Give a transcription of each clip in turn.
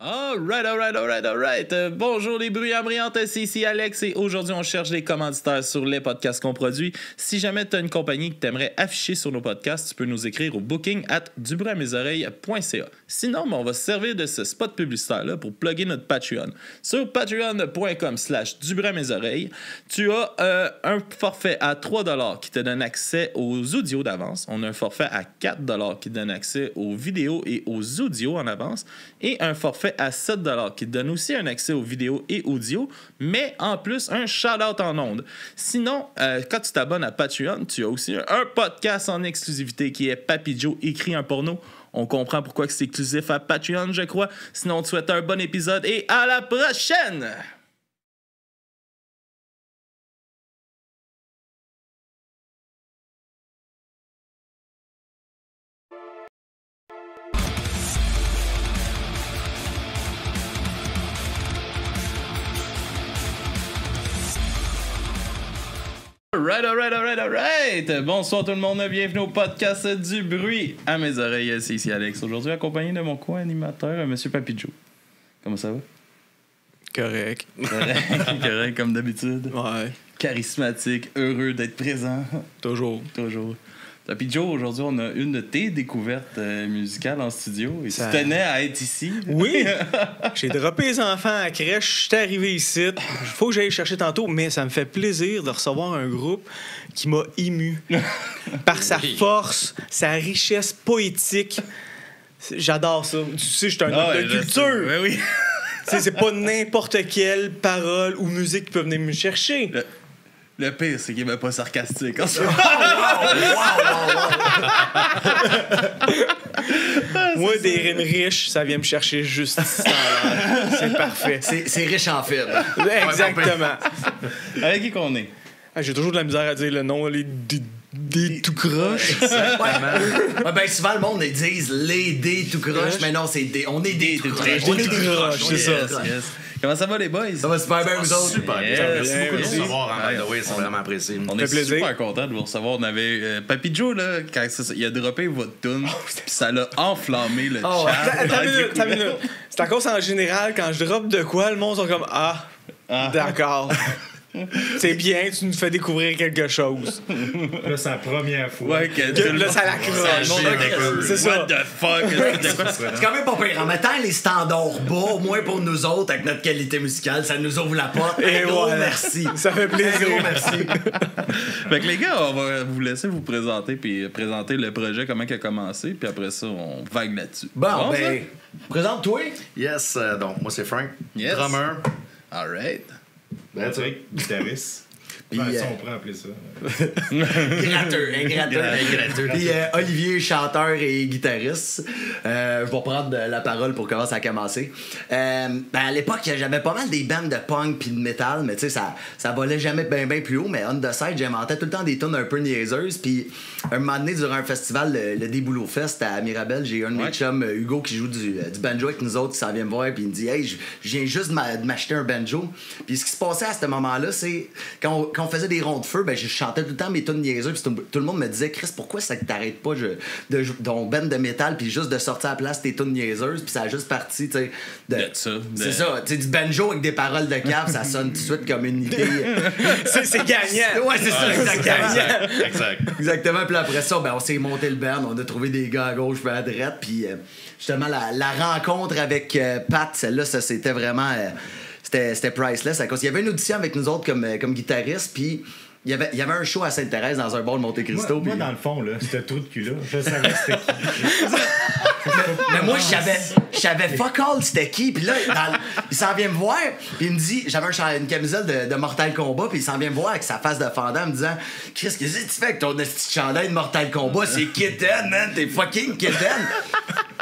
Alright. Bonjour les bruyants brillantes, c'est ici Alex et aujourd'hui on cherche des commanditaires sur les podcasts qu'on produit. Si jamais tu as une compagnie que tu aimerais afficher sur nos podcasts, tu peux nous écrire au booking@dubruitmesoreilles.ca. Sinon, on va se servir de ce spot publicitaire-là pour plugger notre Patreon. Sur patreon.com/dubruitmesoreilles, tu as un forfait à 3$ qui te donne accès aux audios d'avance. On a un forfait à 4$ qui te donne accès aux vidéos et aux audios en avance. Et un forfait à 7$ qui te donne aussi un accès aux vidéos et audio, mais en plus un shout-out en ondes. Sinon, quand tu t'abonnes à Patreon, tu as aussi un podcast en exclusivité qui est Papy Joe écrit un porno. On comprend pourquoi c'est exclusif à Patreon, je crois. Sinon, on te souhaite un bon épisode et à la prochaine! Alright. Bonsoir tout le monde, bienvenue au podcast du bruit à mes oreilles. C'est ici Alex. Aujourd'hui, accompagné de mon co-animateur, Monsieur Papy Joe. Comment ça va? Correct, comme d'habitude. ouais, Charismatique, heureux d'être présent. toujours. Papy Joe, aujourd'hui, on a une de tes découvertes musicales en studio. Et Ça- tu tenais à être ici. Oui, j'ai droppé les enfants à la crèche, je suis arrivé ici. Il faut que j'aille chercher tantôt, mais ça me fait plaisir de recevoir un groupe qui m'a ému par sa force, sa richesse poétique. J'adore ça. Tu sais, je suis un homme de culture. Oui. Tu sais, c'est pas n'importe quelle parole ou musique qui peut venir me chercher. Le pire, c'est qu'il n'est pas sarcastique. En ce Moi, des rimes riches, ça vient me chercher juste ici. C'est parfait. C'est riche en fibres. Exactement. Avec qui qu'on est? Ah, j'ai toujours de la misère à dire le nom, des tout croches. Ouais, ben souvent, le monde, ils disent les dés tout croche, mais non, c'est des. On est des tout croche. On est des croches, c'est ça. Yes. Comment ça va, les boys? Ça va super bien, vous autres? Super bien. Yes. Merci beaucoup de Yes. nous recevoir, by the way, c'est vraiment apprécié. On fait est plaisir. super content de vous recevoir. On avait Papy Joe, là, quand il a droppé votre tune, puis ça l'a enflammé le Oh, chat. Attends une minute. C'est à cause en général, quand je drop de quoi, le monde sont comme Ah. D'accord. C'est bien, tu nous fais découvrir quelque chose. Là, c'est la première fois. Ouais, que Que là, ça l'accroche. C'est ça. What the fuck? C'est quand même pas pire. En mettant les standards bas, au moins pour nous autres, avec notre qualité musicale, ça nous ouvre la porte. Et Un gros voilà. merci. Ça fait Un gros plaisir. merci. Fait que les gars, on va vous laisser vous présenter puis présenter le projet, comment il a commencé, puis après ça, on vague là-dessus. Bon, ça? ben, présente-toi. Yes, donc moi c'est Frank, Yes. drummer. Alright. Patrick, guitariste. Puis, Enfin, ça, on pourrait appeler ça. Un gratteur. Puis Olivier, chanteur et guitariste. Je vais prendre la parole pour comment ça a commencé. Ben à l'époque, j'avais pas mal des bandes de punk puis de metal, mais tu sais, ça volait jamais bien plus haut. Mais on the side, j'inventais tout le temps des tunes un peu niaiseuses. Puis un moment donné, durant un festival, le Déboulot Fest à Mirabel, j'ai un de mes chums, Hugo, qui joue du banjo avec nous autres, qui s'en vient me voir, puis il me dit Hey, je viens juste de m'acheter un banjo. Puis ce qui se passait à ce moment-là, c'est quand on faisait des ronds de feu, ben je chantais tout le temps mes tunes niaiseuses, puis tout le monde me disait Chris, pourquoi ça que t'arrêtes pas de ton band de métal, puis juste de sortir à la place tes tunes niaiseuses, puis ça a juste parti, tu sais, De ça. c'est ça, tu sais, du banjo avec des paroles de cave, ça sonne tout de suite comme une idée. C'est gagnant. Ouais, c'est ça, exactement. Exact. Exactement. Puis après ça, ben, on s'est monté le band, on a trouvé des gars à gauche puis à droite. Puis justement, la rencontre avec Pat, celle-là, ça c'était vraiment. C'était priceless. À cause, il y avait une audition avec nous autres comme guitariste, puis il y avait un show à Sainte-Thérèse dans un bar de Monte-Cristo. Moi, puis- dans le fond, là, ce trou de cul-là, je savais c'était qui. Mais moi, je savais fuck all c'était qui. Puis là, il s'en vient me voir. Puis il me dit, j'avais une camisole de Mortal Kombat. Puis il s'en vient me voir avec sa face de fendant en me disant Qu'est-ce que tu fais avec ton petit chandail de Mortal Kombat? C'est Kitten, man. T'es fucking Kitten.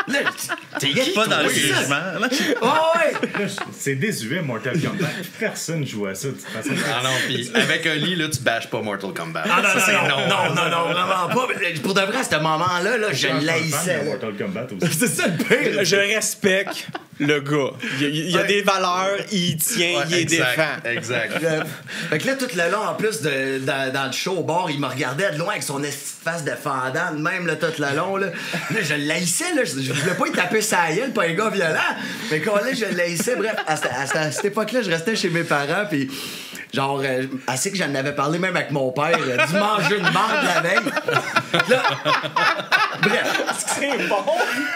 Là, t'es qui, Pas dans toi, le c'est ça? jugement. là. Oh, ouais. C'est désuet, Mortal Kombat. Personne joue à ça, de toute façon. Ah non, pis avec un lit, là, tu bâches pas Mortal Kombat. Ah non, Ça, c'est non, vraiment pas. Pour de vrai, à ce moment-là, là, je suis un fan l'haïssais. de là. Mortal Kombat aussi. C'est ça le pire. Je respecte le gars. Il y a des valeurs, il tient, il les défend. Exact. Fait que là, tout le long, en plus, dans le show au bar, il me regardait de loin avec son face de fendant, même là, tout le long. Là, je l'haïssais, là. Je voulais pas y taper sa gueule, pas un gars violent. Mais quand là, je l'haïssais. Bref, à cette époque-là, je restais chez mes parents, puis genre, assez que j'en avais parlé même avec mon père, du manger une marde la veille. Là, bref. C'est bon.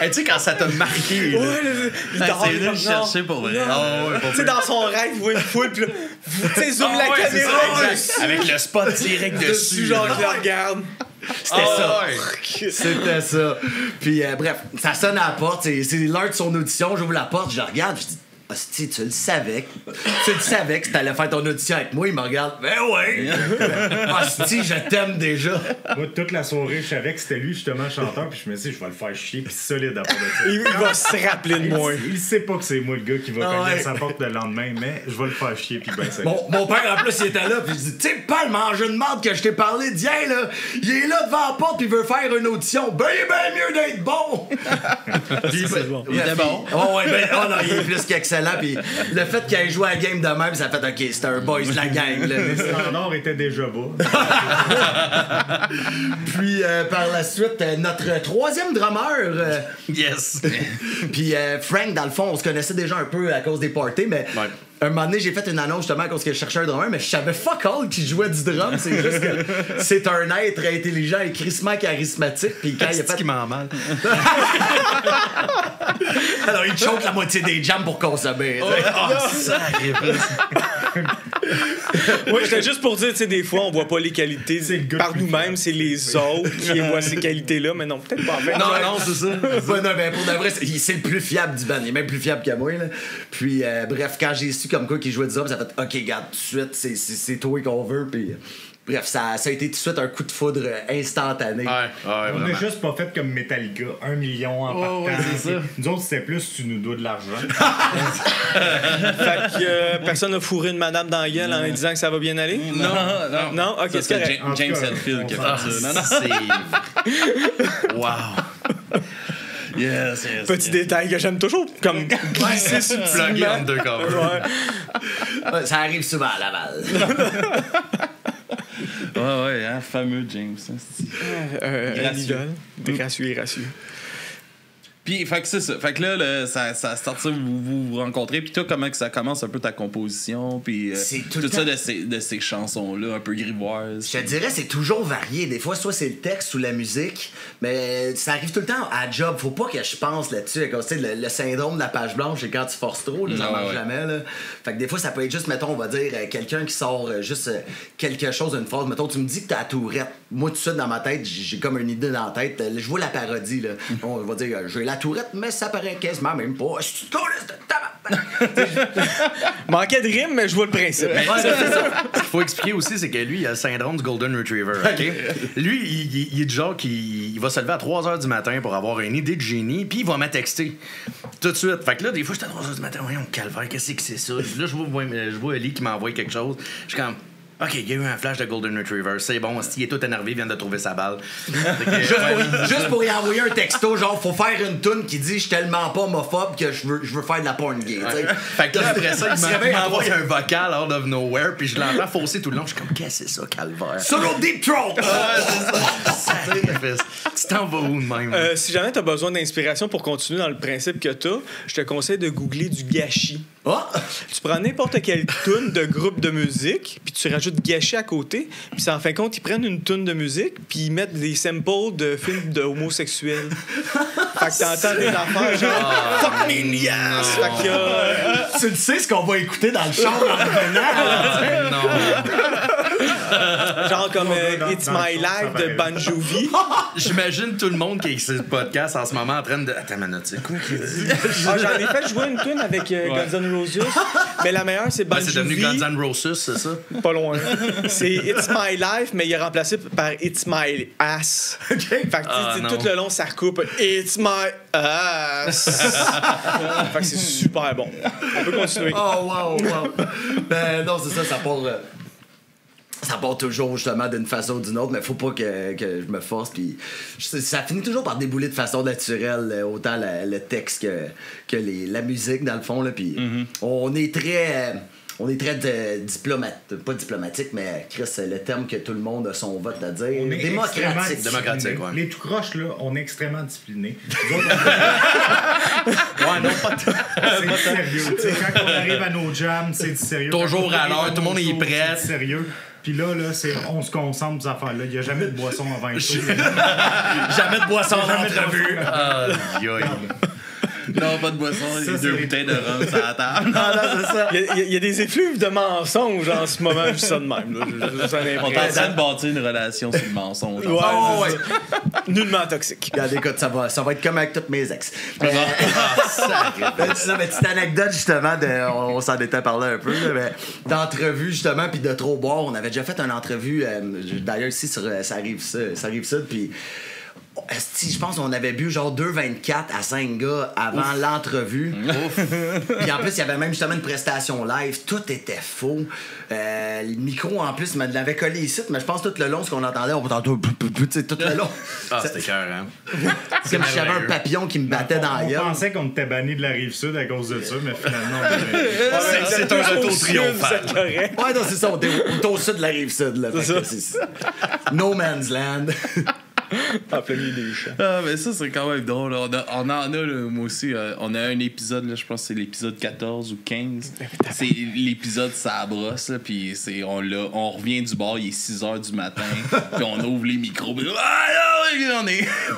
Tu sais, quand ça t'a marqué. Là. Il dort, C'est là le chercher pour vrai. Tu sais, dans son rêve, il voit une foule, puis là, tu sais, zoom la ouais, c'est caméra. ça, exact. Avec le spot direct dessus. Genre, là. je le regarde. C'était ça. Ouais. C'était ça. Puis, bref, ça sonne à la porte. C'est l'heure de son audition. J'ouvre la porte, je regarde, je dis, hostie, tu le savais. Tu le savais que t'allais faire ton audition avec moi. Il me regarde. Ben ouais. Hostie, je t'aime déjà. Moi, toute la soirée, je savais que c'était lui, justement, le chanteur, puis je me dis, je vais le faire chier, puis solide à part de ça. Il va se rappeler de moi. Il sait pas que c'est moi le gars qui va cogner ouais. à sa porte le lendemain, mais je vais le faire chier, puis ben solide. Mon père, en plus, il était là, puis je dis, tu sais, pas le manger de marde que je t'ai parlé d'hier, là. Il est là devant la porte, puis il veut faire une audition. Ben, il est bien mieux d'être bon. Puis, bon. Il était bon. Oh, ouais, ben, oh non, il est plus qu'excellent, puis le fait qu'il ait joué à la game de même, ça fait, OK, c'était un boys de la gang, là. Le standard était déjà bas. Puis, par la suite, notre troisième drummer. Yes. Puis Frank, dans le fond, on se connaissait déjà un peu à cause des parties, mais Ouais. un moment donné, j'ai fait une annonce justement à cause que je cherchais un drummer, mais je savais fuck all qui jouait du drum. C'est juste que c'est un être intelligent et crissement charismatique. Puis quand il a fait. qui m'en mal. Alors, il choque la moitié des jams pour consommer. Oui, j'étais juste pour dire, tu sais, des fois, on voit pas les qualités C'est le gars par le plus nous-mêmes, c'est les autres qui voient ces qualités-là, mais non, peut-être pas. Mais Non, c'est ça. Ouais, non, mais pour de vrai, c'est le plus fiable du band. Il est même plus fiable que moi. Là. Puis, bref, quand j'ai su comme quoi qu'il jouait du drum, ça a fait OK, garde, tout de suite, c'est toi qu'on veut. Puis, bref, ça a été tout de suite un coup de foudre instantané. Ouais, On a vraiment. juste pas fait comme Metallica, 1 million en partant. ouais, c'est ça. Nous autres, c'était plus tu nous dois de l'argent. Fait que personne n'a fourré une madame dans la gueule en disant que ça va bien aller? Non. Non? Ok, Ça, c'est correct. En tout James cas, Hetfield qui a Ah, fait ça. Non, non. c'est... Wow. Yes. Petit détail que j'aime toujours, comme glisser Plugger subtilement. undercover. Ouais. Ouais, ça arrive souvent à Laval. Ouais, hein, fameux James. Hein, Un Gracieux. idole. Gracieux et gracieux. Puis, fait que c'est ça. Fait que là, ça start ça, vous rencontrez. Puis toi, comment que ça commence un peu ta composition? Puis C'est tout tout le ça temps- de ces chansons-là, un peu grivoises. Je te dirais, c'est toujours varié. Des fois, soit c'est le texte ou la musique, mais ça arrive tout le temps à job. Faut pas que je pense là-dessus. Comme, tu sais, le syndrome de la page blanche, c'est quand tu forces trop, là, ça marche ouais. jamais. Là. Fait que des fois, ça peut être juste, mettons, on va dire, quelqu'un qui sort juste quelque chose, une phrase. Mettons, tu me dis que t'as la tourette. Moi, tout de suite, dans ma tête, j'ai comme une idée dans la tête. Je vois la parodie. Là. On va dire, j'ai la tourette, mais ça paraît quasiment même pas. Je suis de tabac. Manquait de rime, mais je vois le principe. Ce qu'il faut expliquer aussi, c'est que lui, il a le syndrome du Golden Retriever. OK? Lui, il est du genre qui va se lever à 3 h du matin pour avoir une idée de génie, puis il va me texter tout de suite. Fait que là, des fois, j'étais à 3 h du matin, voyons, calvaire, qu'est-ce que c'est ça? Là, je vois Ellie qui m'envoie quelque chose. Je suis comme. OK, il y a eu un flash de Golden Retriever. C'est bon, il est tout énervé, il vient de trouver sa balle. Juste pour y envoyer un texto, genre, faut faire une toune qui dit je suis tellement pas homophobe que je veux faire de la porn gay. Ouais. Fait que là, après ça, Il se il réveille à m'envoie 3 un vocal out of nowhere, puis je l'entends fausser tout le long. Je suis comme, qu'est-ce que c'est ça, calvaire? Solo Deep Throat! Sacrifice. Tu t'en vas où de même? Si jamais tu as besoin d'inspiration pour continuer dans le principe que tu as, je te conseille de googler du gâchis. Ah! Tu prends n'importe quelle toune de groupe de musique, puis tu rajoutes gâchis à côté, puis c'est en fin de compte, ils prennent une toune de musique, puis ils mettent des samples de films de homosexuels. Fait que t'entends des affaires genre Fuck me in the ass! Fait que Tu le sais ce qu'on va écouter dans le char en revenant? Non. genre comme dans- It's dans My le fond, ça Life de paraît. Bon Jovi. J'imagine tout le monde qui écoute ce podcast en ce moment en train de. Attends une minute, c'est quoi qu'il dit? Ah, j'en ai fait jouer une tune avec Guns N' Roses, mais la meilleure c'est Bon Ben, c'est devenu Jovi. Guns N' Roses, c'est ça? Pas loin. C'est It's My Life, mais il est remplacé par It's My Ass. Fait que tu sais, Ah, non. tout le long, ça recoupe It's My Ass. Fait que c'est super bon. On peut continuer. Oh, wow. Ben non, c'est ça part ça part toujours justement d'une façon ou d'une autre, mais faut pas que je me force. Puis ça finit toujours par débouler de façon naturelle, autant le texte que la musique, dans le fond. Là, puis on est très pas diplomatique, mais Chris, c'est le terme que tout le monde a son vote à dire. On est Démocratique, ouais. Les tout croches, là, on est extrêmement disciplinés. Ouais, non, pas C'est du sérieux. T'sais, quand on arrive à nos jams, c'est du sérieux. Toujours Quand on à arrive l'heure, nos tout le monde est shows, prêt. C'est du sérieux. Puis là, on se concentre sur ces affaires-là. Il n'y a jamais de boisson avant les shows. Jamais de boisson en Jamais de entrevue. boisson. Non, pas de boisson, Ça, les c'est 2 les- bouteilles de rhum sur la table. Ah non, c'est ça. Il y a des effluves de mensonges en ce moment, je dis ça de même. Là. Ça On est en m'impressionne. train de bâtir une relation sur le mensonge. Ouais, Oh, c'est ouais. ça. Nullement toxique. Regarde, écoute, ça va être comme avec toutes mes ex. C'est une petite anecdote, justement, on s'en était parlé un peu, là, mais d'entrevue, justement, puis de trop boire. On avait déjà fait une entrevue, d'ailleurs, ici, sur Ça arrive ça, puis esti, je pense qu'on avait bu genre 2,24 à 5 gars avant l'entrevue. Puis en plus, il y avait même justement une prestation live. Tout était faux. Le micro, en plus, me l'avait collé ici, mais je pense tout le long, ce qu'on entendait, on entendait tout le long. Ah, c'était cœur, hein. C'est comme si j'avais un papillon qui me battait dans la On gueule. pensait qu'on était banni de la Rive-Sud à cause de ça, mais finalement, C'est un retour triomphal. C'est correct. Ouais, non, c'est ça, on est au sud de la Rive-Sud, là. Fait que c'est No Man's Land. En plein milieu des champs. Ah, mais ça, c'est quand même drôle. Là. On en a, là, moi aussi. On a un épisode, là, je pense que c'est l'épisode 14 ou 15. C'est l'épisode Ça brosse, là, puis on revient du bar, il est 6h du matin, puis on ouvre les micros, puis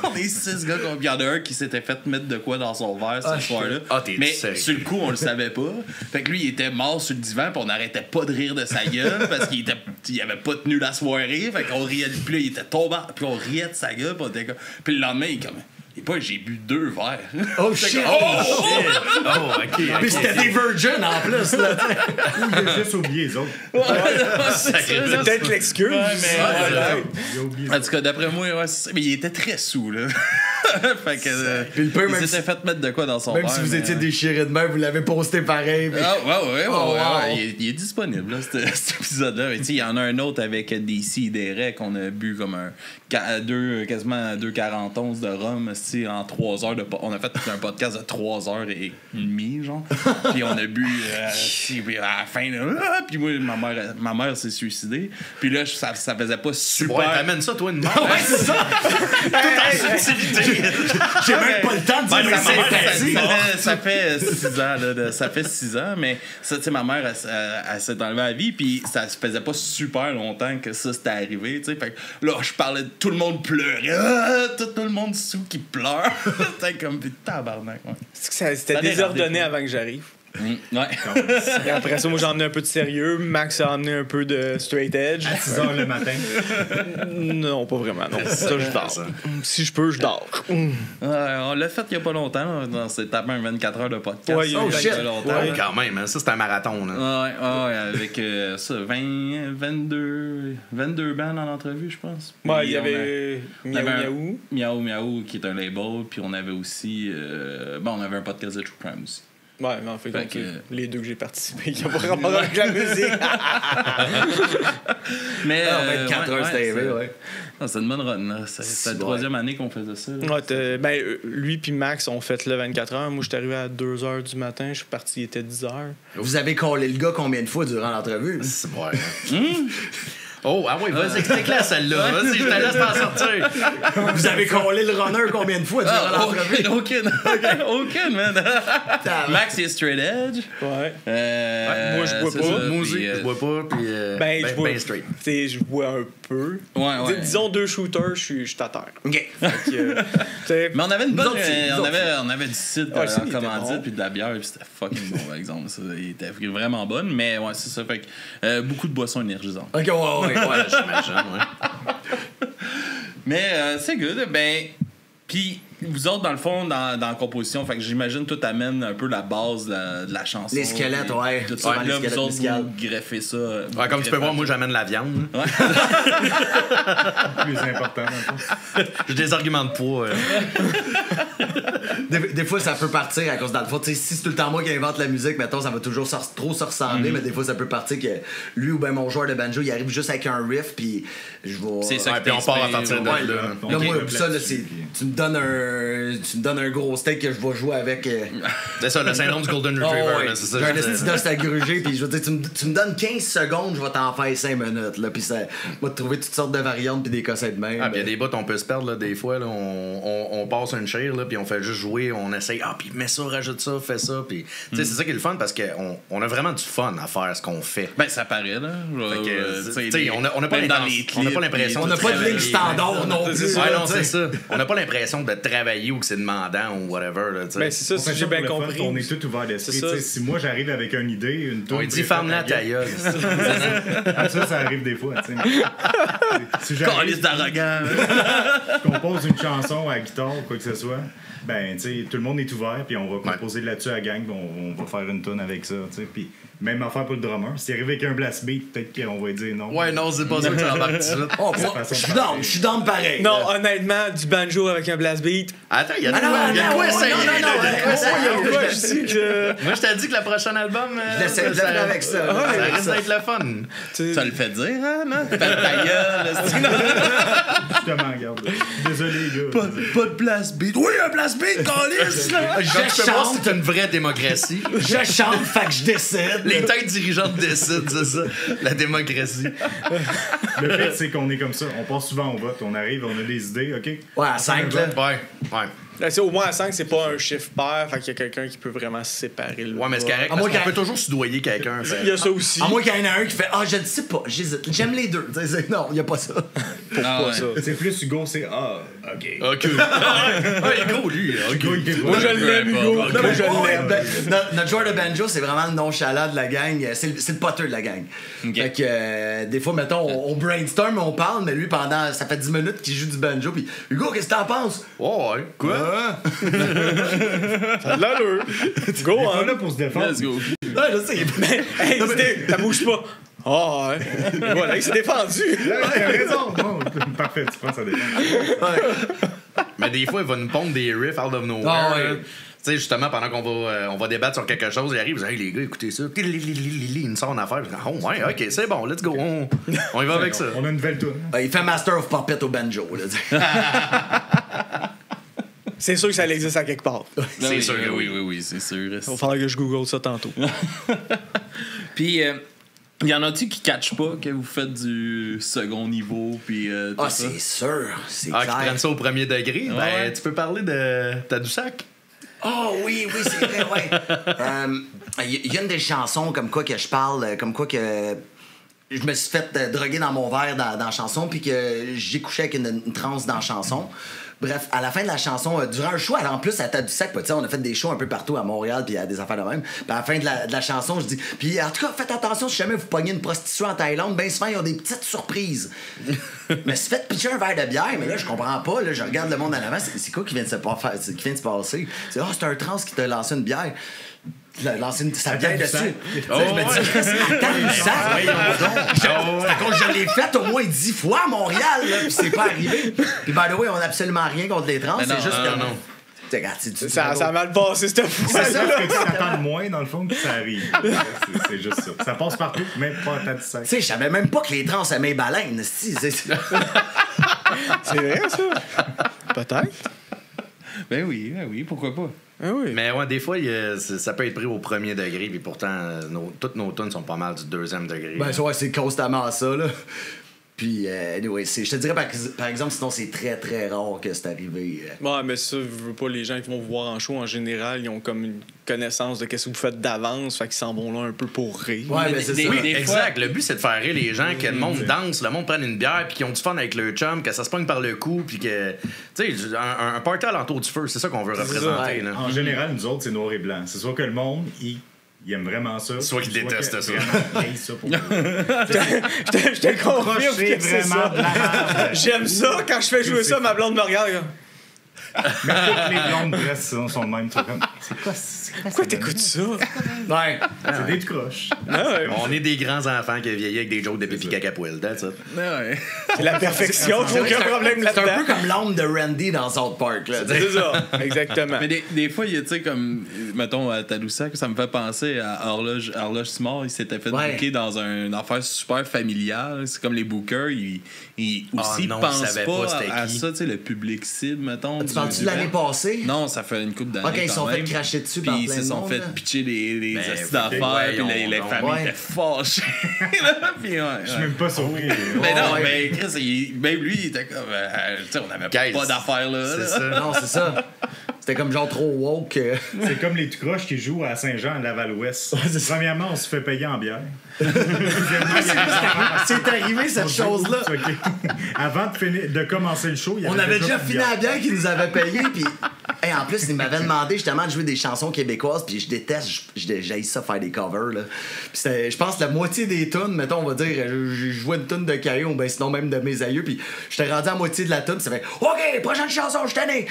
on est 6 gars, puis il y en a un qui s'était fait mettre de quoi dans son verre ce soir-là. Ah, t'es mais sérieux? sur le coup, on le savait pas. Fait que lui, il était mort sur le divan, puis on n'arrêtait pas de rire de sa gueule, parce qu'il avait pas tenu la soirée. Fait qu'on riait, puis là, il était tombé, puis on riait de sa gueule, puis on était comme... Puis le lendemain, il est comme... Et pas, j'ai bu 2 verres. Oh shit! Oh, OK. Puis c'était des virgins en plus, là. ou il a juste oublié les autres. C'est peut-être l'excuse. Il a oublié En tout cas, d'après moi, ouais, c'est ça. Mais il était très saoul, là. Fait que... Puis le pire, il même s'était fait mettre de quoi dans son Même verre. si vous mais, étiez déchiré de main, vous l'avez posté pareil. Mais... Ah, ouais. Oh, wow. Il est disponible, là, cet épisode-là. Mais tu sais, il y en a un autre avec DC et des raies qu'on a bu comme quasiment 2,40 onces de rhum, en 3 heures. On a fait un podcast de 3 heures et demie, genre. Puis on a bu, puis à la fin, là, puis moi, ma mère s'est suicidée. Puis là, ça faisait pas super. Ouais, t'amènes ça, toi, une main. Ouais, c'est ça! J'ai même pas le temps de dire Ben, mais c'est facile. ça fait 6 ans, là, ça fait 6 ans, mais ça, tu sais, ma mère, elle s'est enlevée à la vie, puis ça se faisait pas super longtemps que ça s'était arrivé, tu sais. Fait que là, je parlais de tout le monde pleurait, tout le monde sous qui pleure. C'était comme des tabarnak, ouais. C'était Ça désordonné dérapé, avant que j'arrive. Ouais. Et après ça, moi, j'ai emmené un peu de sérieux. Max a emmené un peu de straight edge. à 6 h le matin. Non, pas vraiment. Non. Ça, je dors. Si je peux, je dors. On l'a fait il y a pas longtemps, là, dans cette tapé un 24 heures de podcast. Ouais, il y a Oh, eu shit. pas longtemps. Ouais. Quand même, hein, ça, c'est un marathon. Là. Ouais, avec ça, 22 bands en entrevue, je pense. Ouais, Puis il y on avait Miaou avait Miaou. Miaou Miaou, qui est un label, puis on avait aussi... on avait un podcast de True Crime aussi. Ouais, mais en fait, Fait donc, que- les deux que j'ai participé, qui n'ont pas rapport avec la musique. Mais... 24 heures, c'était arrivé, ouais. Non, c'est une bonne run, là. C'est la 3e année qu'on faisait ça. Là. Ouais, lui puis Max ont fait le 24 heures. Moi, je suis arrivé à 2 h du matin. Je suis parti, il était 10 h. Vous avez collé le gars combien de fois durant l'entrevue? C'est vrai. Oh, ah ouais, vas-y, explique-la celle-là. Vas-y, je te laisse t'en sortir. Vous avez collé le runner combien de fois durant l'entrevue? Aucune, man. Max, il est straight edge. Ouais. Moi, je bois c'est pas. ça, Moi aussi, puis, je bois pas, puis Ben, je bois. ben straight. Tu sais, je bois un peu. Ouais. Disons 2 shooters, je suis à terre. OK. Fait que, tu sais, Mais on avait une bonne. Nous autres, c'est- nous On avait du site Ouais, ça, en il était commandite bon. puis de la bière, puis c'était fucking bon, par exemple. Ça, il était vraiment bonne, mais ouais, c'est ça. Fait que beaucoup de boissons énergisantes. OK, ouais. J'imagine, ouais. Mais c'est good. Ben, puis vous autres, dans le fond, dans la composition, fait que j'imagine tout amène un peu la base de la chanson. Les squelettes, ouais. Tout ça. Ouais, Là, les vous squelettes autres, musicales. vous greffez ça. Ouais, comme tu peux voir, moi, j'amène la viande. Plus important, dans le fond. J'ai des arguments de poids. Des fois, ça peut partir à cause dans le fond. Tu sais, si c'est tout le temps moi qui invente la musique, mettons, ça va toujours trop se ressembler, mais des fois, ça peut partir que lui ou ben mon joueur de banjo, il arrive juste avec un riff, puis je vais. C'est ça, puis on part à partir de là. Là, moi, ça, là, tu me donnes un gros steak que je vais jouer avec. C'est ça, le syndrome du Golden Retriever. Ouais. C'est ça. J'ai un esti d'os à gruger, puis je veux dire, tu me donnes 15 secondes, je vais t'en faire 5 minutes, là, puis ça va te trouver toutes sortes de variantes, puis des cossets de même. Ah, puis il y a des bouts, on peut se perdre, là, des fois, là, on passe une chair, là, puis on fait juste jouer, on essaye, puis mets ça, rajoute ça, fais ça, puis tu sais, c'est ça qui est le fun, parce qu'on a vraiment du fun à faire ce qu'on fait. Ben, ça paraît, là. On n'a pas l'impression. On n'a pas de ligne standard non plus. Ouais, non, c'est ça. On n'a pas l'impression de travailler ou que c'est demandant ou whatever, là, tu sais. Ben, c'est ça, si j'ai bien compris. On est tout ouvert d'esprit. Si moi, j'arrive avec une idée, une tour. On dit ferme-la ta gueule. Ça arrive des fois, tu sais. Si Calice d'arrogant. je compose une chanson à la guitare ou quoi que ce soit, ben, tu sais, tout le monde est ouvert, puis on va composer là-dessus à la gang, puis on va faire une tune avec ça, tu sais. Puis même affaire pour le drummer. S'il arrive avec un blast beat, peut-être qu'on va dire non. Ouais, non, c'est pas ça que ça embarque tout de suite. Oh, je suis dans pareil. Non, honnêtement, du banjo avec un blast beat. Attends, il y a quoi essayer? Moi, je t'ai dit que le prochain album. Je l'essaie avec ça. Ça risque d'être le fun. Ça le fait dire, hein, non? Fais ta gueule. Justement, regarde. Désolé, gars. Pas de blast beat. Oui, un blast beat, calice! Je chante. C'est une vraie démocratie. Je chante, fait que je décide. Les têtes dirigeantes décident, c'est ça. La démocratie. Le fait, c'est qu'on est comme ça. On passe souvent au vote. On arrive, on a des idées, OK? Ouais, à 5, là. Ouais. Au moins à 5, c'est pas un chiffre pair, fait qu'il y a quelqu'un qui peut vraiment se séparer le Ouais, mais c'est correct. On peut toujours soudoyer quelqu'un. Il y a ça aussi. À moins qu'il y en ait un qui fait je ne sais pas, j'hésite. J'aime les deux. Non, il n'y a pas ça. Pourquoi ça? C'est plus Hugo, c'est OK. Hugo, lui. Moi, je l'aime, Hugo. Moi, je l'aime. Notre joueur de banjo, c'est vraiment le nonchalant de la gang. C'est le poteur de la gang. Fait que des fois, mettons, on brainstorm, on parle, mais lui, ça fait 10 minutes qu'il joue du banjo. Puis Hugo, qu'est-ce que t'en penses? Ouais. Quoi? Ça a l'allure. Go, On hein. est là pour se défendre. Let's go. Ouais, je sais. Hey, ça bouge pas. Ah, ouais. Voilà, il s'est défendu. T'as raison. Bon, parfait, tu prends ça dépend. Mais des fois, il va nous pondre des riffs out of nowhere. Ah, ouais. Tu sais, justement, pendant qu'on va débattre sur quelque chose, il arrive, il dit hey les gars, écoutez ça. Il nous sort une affaire. Oh, ouais, ok, c'est bon, let's go. On y va avec ça. On a une nouvelle tour. Il fait Master of Puppet au banjo. C'est sûr que ça existe à quelque part. C'est sûr que oui, c'est sûr. Il va falloir que je google ça tantôt. Puis, y en a-tu qui catchent pas que vous faites du second niveau? Puis, tout ça? C'est sûr. C'est qui clair. prennent ça au premier degré. Ouais. Ben, tu peux parler de Tadoussac. Oh oui, c'est vrai, ouais. Il y a une des chansons comme quoi que je parle, comme quoi que je me suis fait droguer dans mon verre dans la chanson, puis que j'ai couché avec une transe dans la chanson. Bref, à la fin de la chanson, durant un show, en plus à Tadoussac, on a fait des shows un peu partout à Montréal, puis à des affaires de même. Puis à la fin de la chanson, je dis, puis en tout cas, faites attention si jamais vous pognez une prostituée en Thaïlande, bien souvent, ils ont des petites surprises. Mais c'est fait pitcher un verre de bière, mais là, je comprends pas, là, je regarde le monde en avant, c'est quoi qui vient de se passer? C'est c'est un trans qui t'a lancé une bière. Lancer sa bière dessus. Je me dis, Tadoussac, c'est à cause que je l'ai fait au moins 10 fois à Montréal, là, puis c'est pas arrivé. Puis by the way, on n'a absolument rien contre les trans, c'est juste que. Non. Ça a mal passé, cette fois. C'est ça que tu t'attends moins, dans le fond, que ça arrive. C'est juste ça. Ça passe partout, même pas à Tadoussac. Tu sais, je savais même pas que les trans aimaient les baleines. C'est vrai, ça? Peut-être. Ben oui, pourquoi pas? Ah oui. Mais ouais, des fois, ça peut être pris au premier degré, puis pourtant, toutes nos tunes sont pas mal du deuxième degré. Ben, ouais, c'est constamment ça, là. Puis, anyway, je te dirais, par exemple, sinon, c'est très, très rare que c'est arrivé. Ouais, mais ça, je veux pas, les gens qui vont vous voir en show, en général, ils ont comme une connaissance de qu'est-ce que vous faites d'avance, fait qu'ils s'en vont là un peu pour rire. Ouais, mais c'est ça. Oui, Des exact. Le but, c'est de faire rire les gens, que le monde danse, le monde prenne une bière, puis qu'ils ont du fun avec le chum, que ça se pogne par le cou, puis que. Tu sais, un party alentour du feu, c'est ça qu'on veut représenter. Là. En général, nous autres, c'est noir et blanc. C'est soit que le monde, il aime vraiment ça. Soit qu'il déteste ça. Il ça pour Je te confirme que c'est ça. J'aime ça. Quand je fais jouer ça, ma blonde me regarde. Mais toutes les blondes dresses sont de même. C'est quoi Pourquoi t'écoutes ça? Ouais. C'est des croches. On est des grands enfants qui vieillis avec des jokes de pipi caca poil. That's it. Ouais. C'est la perfection, aucun problème C'est un peu là-dedans. comme l'âme de Randy dans South Park. Là, C'est ça, exactement. Mais des fois, il y a, tu sais, comme, mettons, à Tadoussac, ça me fait penser à Horloge Simard. Il s'était fait booker dans une affaire super familiale. C'est comme les bookers, ils aussi pensent savais pas c'était à qui. ça, tu sais, le public cible, mettons. Tu parles-tu de l'année passée? Non, ça fait une couple d'années. Ok, ils se sont fait cracher dessus par Puis plein ils se de sont monde, fait là. pitcher les astuces d'affaires, puis voyons les donc. familles Ouais. étaient fâchées. Là, puis Je suis même pas surpris. Mais non, ouais. mais Chris, même lui, il était comme. Tu sais, on n'avait Guys, pas d'affaires là. C'est là. ça. Non, c'est ça. C'était comme genre trop woke. C'est comme les tout croches qui jouent à Saint-Jean, à Laval-Ouest. Premièrement, on se fait payer en bière. C'est arrivé cette chose-là. Ok. Avant de commencer le show, il y On avait déjà plus de fini la bière qu'ils nous avaient payé, puis en plus, ils m'avaient demandé justement de jouer des chansons québécoises, puis je déteste, j'haïs ça faire des covers, là. Puis je pense la moitié des tunes, mettons, on va dire, j'ai joué une tune de Caillou, ben sinon même de mes aïeux, puis j'étais rendu à la moitié de la tune, ça fait « OK, prochaine chanson, je t'en ai!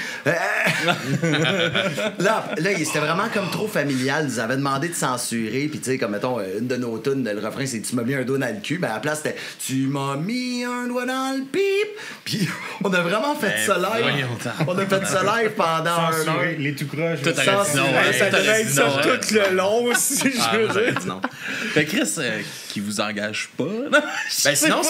Là, c'était vraiment comme trop familial, ils nous avaient demandé de censurer, puis tu sais, comme mettons, une de nos tunes, le refrain, c'est « Tu m'as mis un doigt dans le cul », ben à la place, c'était « Tu m'as mis un doigt dans le pip », puis on a vraiment fait ça live. voyons. On a fait ça live pendant un censurés. heure. Les tout croches. Tout aussi. arrête. Non, ouais, Ça t'as devait être dit ça non, tout le long aussi, je veux dire. Non. Fait que Chris, qui vous engage pas. Non, Ben sinon,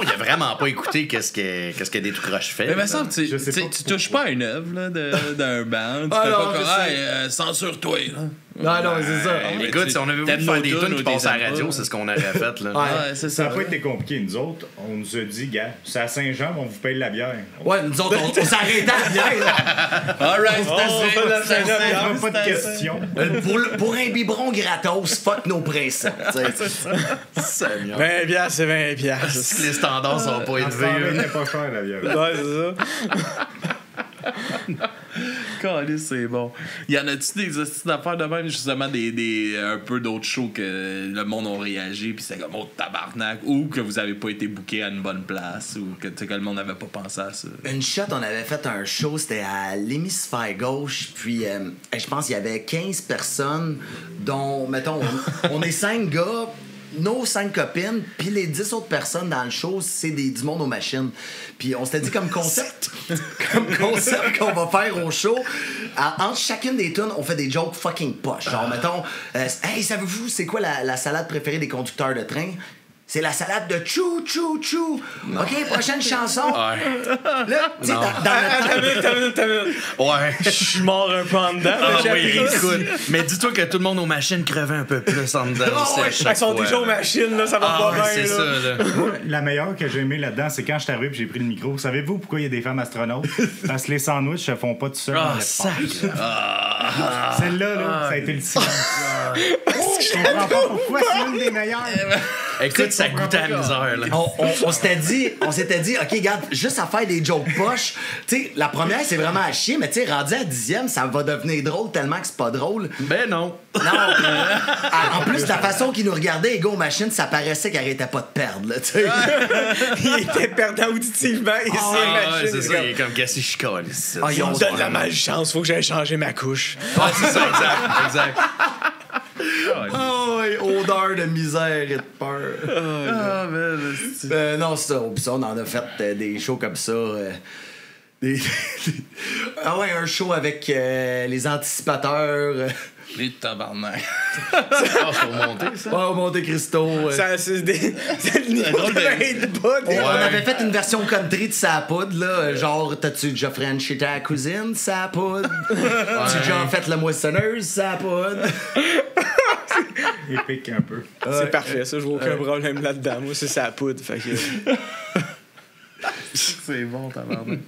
il a vraiment pas écouté qu'est-ce que des tout croches fait. Mais me semble, tu Je sais pas tu touches pas à une œuvre là, d'un band. Tu Ah fais non, pas comme, je sais. hey, censure-toi. Là. Non, c'est ça. mais Écoute, tu- si on avait voulu t'aimes faire nos des tunes tunes ou qui t'es passent à la aimes radio, pas. c'est ce qu'on aurait fait. Là. Ouais. Ouais, c'est Ça ça. n'a pas été compliqué. Nous autres, on nous a dit, gars, c'est à Saint-Jean, on vous paye la bière. Ouais, nous autres, on s'arrêtait à bien, là. Alright, on fait la c'est assez. Saint-Jean, Il n'y a C'est pas de assez. question. Pour un biberon gratos, fuck nos principes. Seigneur. 20 piastres, c'est 20 piastres. Les standards sont pas En ce temps-là, élevés. n'était pas cher, la bière. Ouais, c'est ça. Caliste, c'est bon. Y en a-tu des astuces d'affaires de même, justement, un peu d'autres shows que le monde a réagi, puis c'est comme oh tabarnak, ou que vous avez pas été booké à une bonne place, ou que, tu sais, que le monde n'avait pas pensé à ça. Une shot, on avait fait un show, c'était à l'hémisphère gauche, puis je pense qu'il y avait 15 personnes, dont, mettons, on est 5 gars, nos 5 copines, puis les 10 autres personnes dans le show, c'est du monde aux machines. Puis on s'était dit comme concept qu'on va faire au show, entre chacune des tunes, on fait des jokes fucking poches. Genre, mettons, hey, savez-vous, c'est quoi la salade préférée des conducteurs de train? C'est la salade de chou, chou, chou. OK, prochaine chanson. Là, tu sais, dans notre... T'as vu. Ouais. Je suis mort un peu en dedans. Ah mais j'ai oui, appris. écoute. Mais dis-toi que tout le monde aux machines crevait un peu plus en dedans. Oh, ouais, Ils sont déjà aux machines, là, ça va Ah pas ouais, bien. c'est là. ça, là. Moi, la meilleure que j'ai aimée là-dedans, c'est quand je suis arrivé et j'ai pris le micro. Savez-vous pourquoi il y a des femmes astronautes? Parce que les sandwichs se font pas tout seuls. dans Ah, l'espace. sac. Celle-là, ça a été le silence. Je comprends pas pourquoi c'est une des meilleures. Écoute, ça goûte à la misère, là. On s'était dit, OK, regarde, juste à faire des jokes poches. Tu sais, la première, c'est vraiment à chier, mais tu sais, rendu à 10e, ça va devenir drôle tellement que c'est pas drôle. Ben non. Non. En plus, la façon qu'ils nous regardaient, les gars aux machines, ça paraissait qu'ils arrêtaient pas de perdre, là, tu sais. Il était perdant auditivement ici, Ah, machine. ouais, c'est ça, il est comme qu'est-ce que je colle ici. Ah, ils ont- On donne la malchance, faut que j'aille changer ma couche. Ah, c'est ça, exact. Oh, ouais, odeur de misère et de peur. Ah, man, Non, c'est ça. Puis ça, on en a fait des shows comme ça. Ah ouais, un show avec les anticipateurs. les tabarnak. Ah, faut monter, ça. Au Monte Cristo. Ça, c'est le niveau drôle de- de bas. On avait fait une version country de sa poudre, là. Genre, t'as-tu déjà frenché ta cousine, sa poudre? Tu déjà fait le moissonneuse, sa poudre? Épique un peu. C'est parfait, ça, je vois aucun problème là-dedans. Moi, c'est sa poudre. Fait que... C'est bon, tabarnak.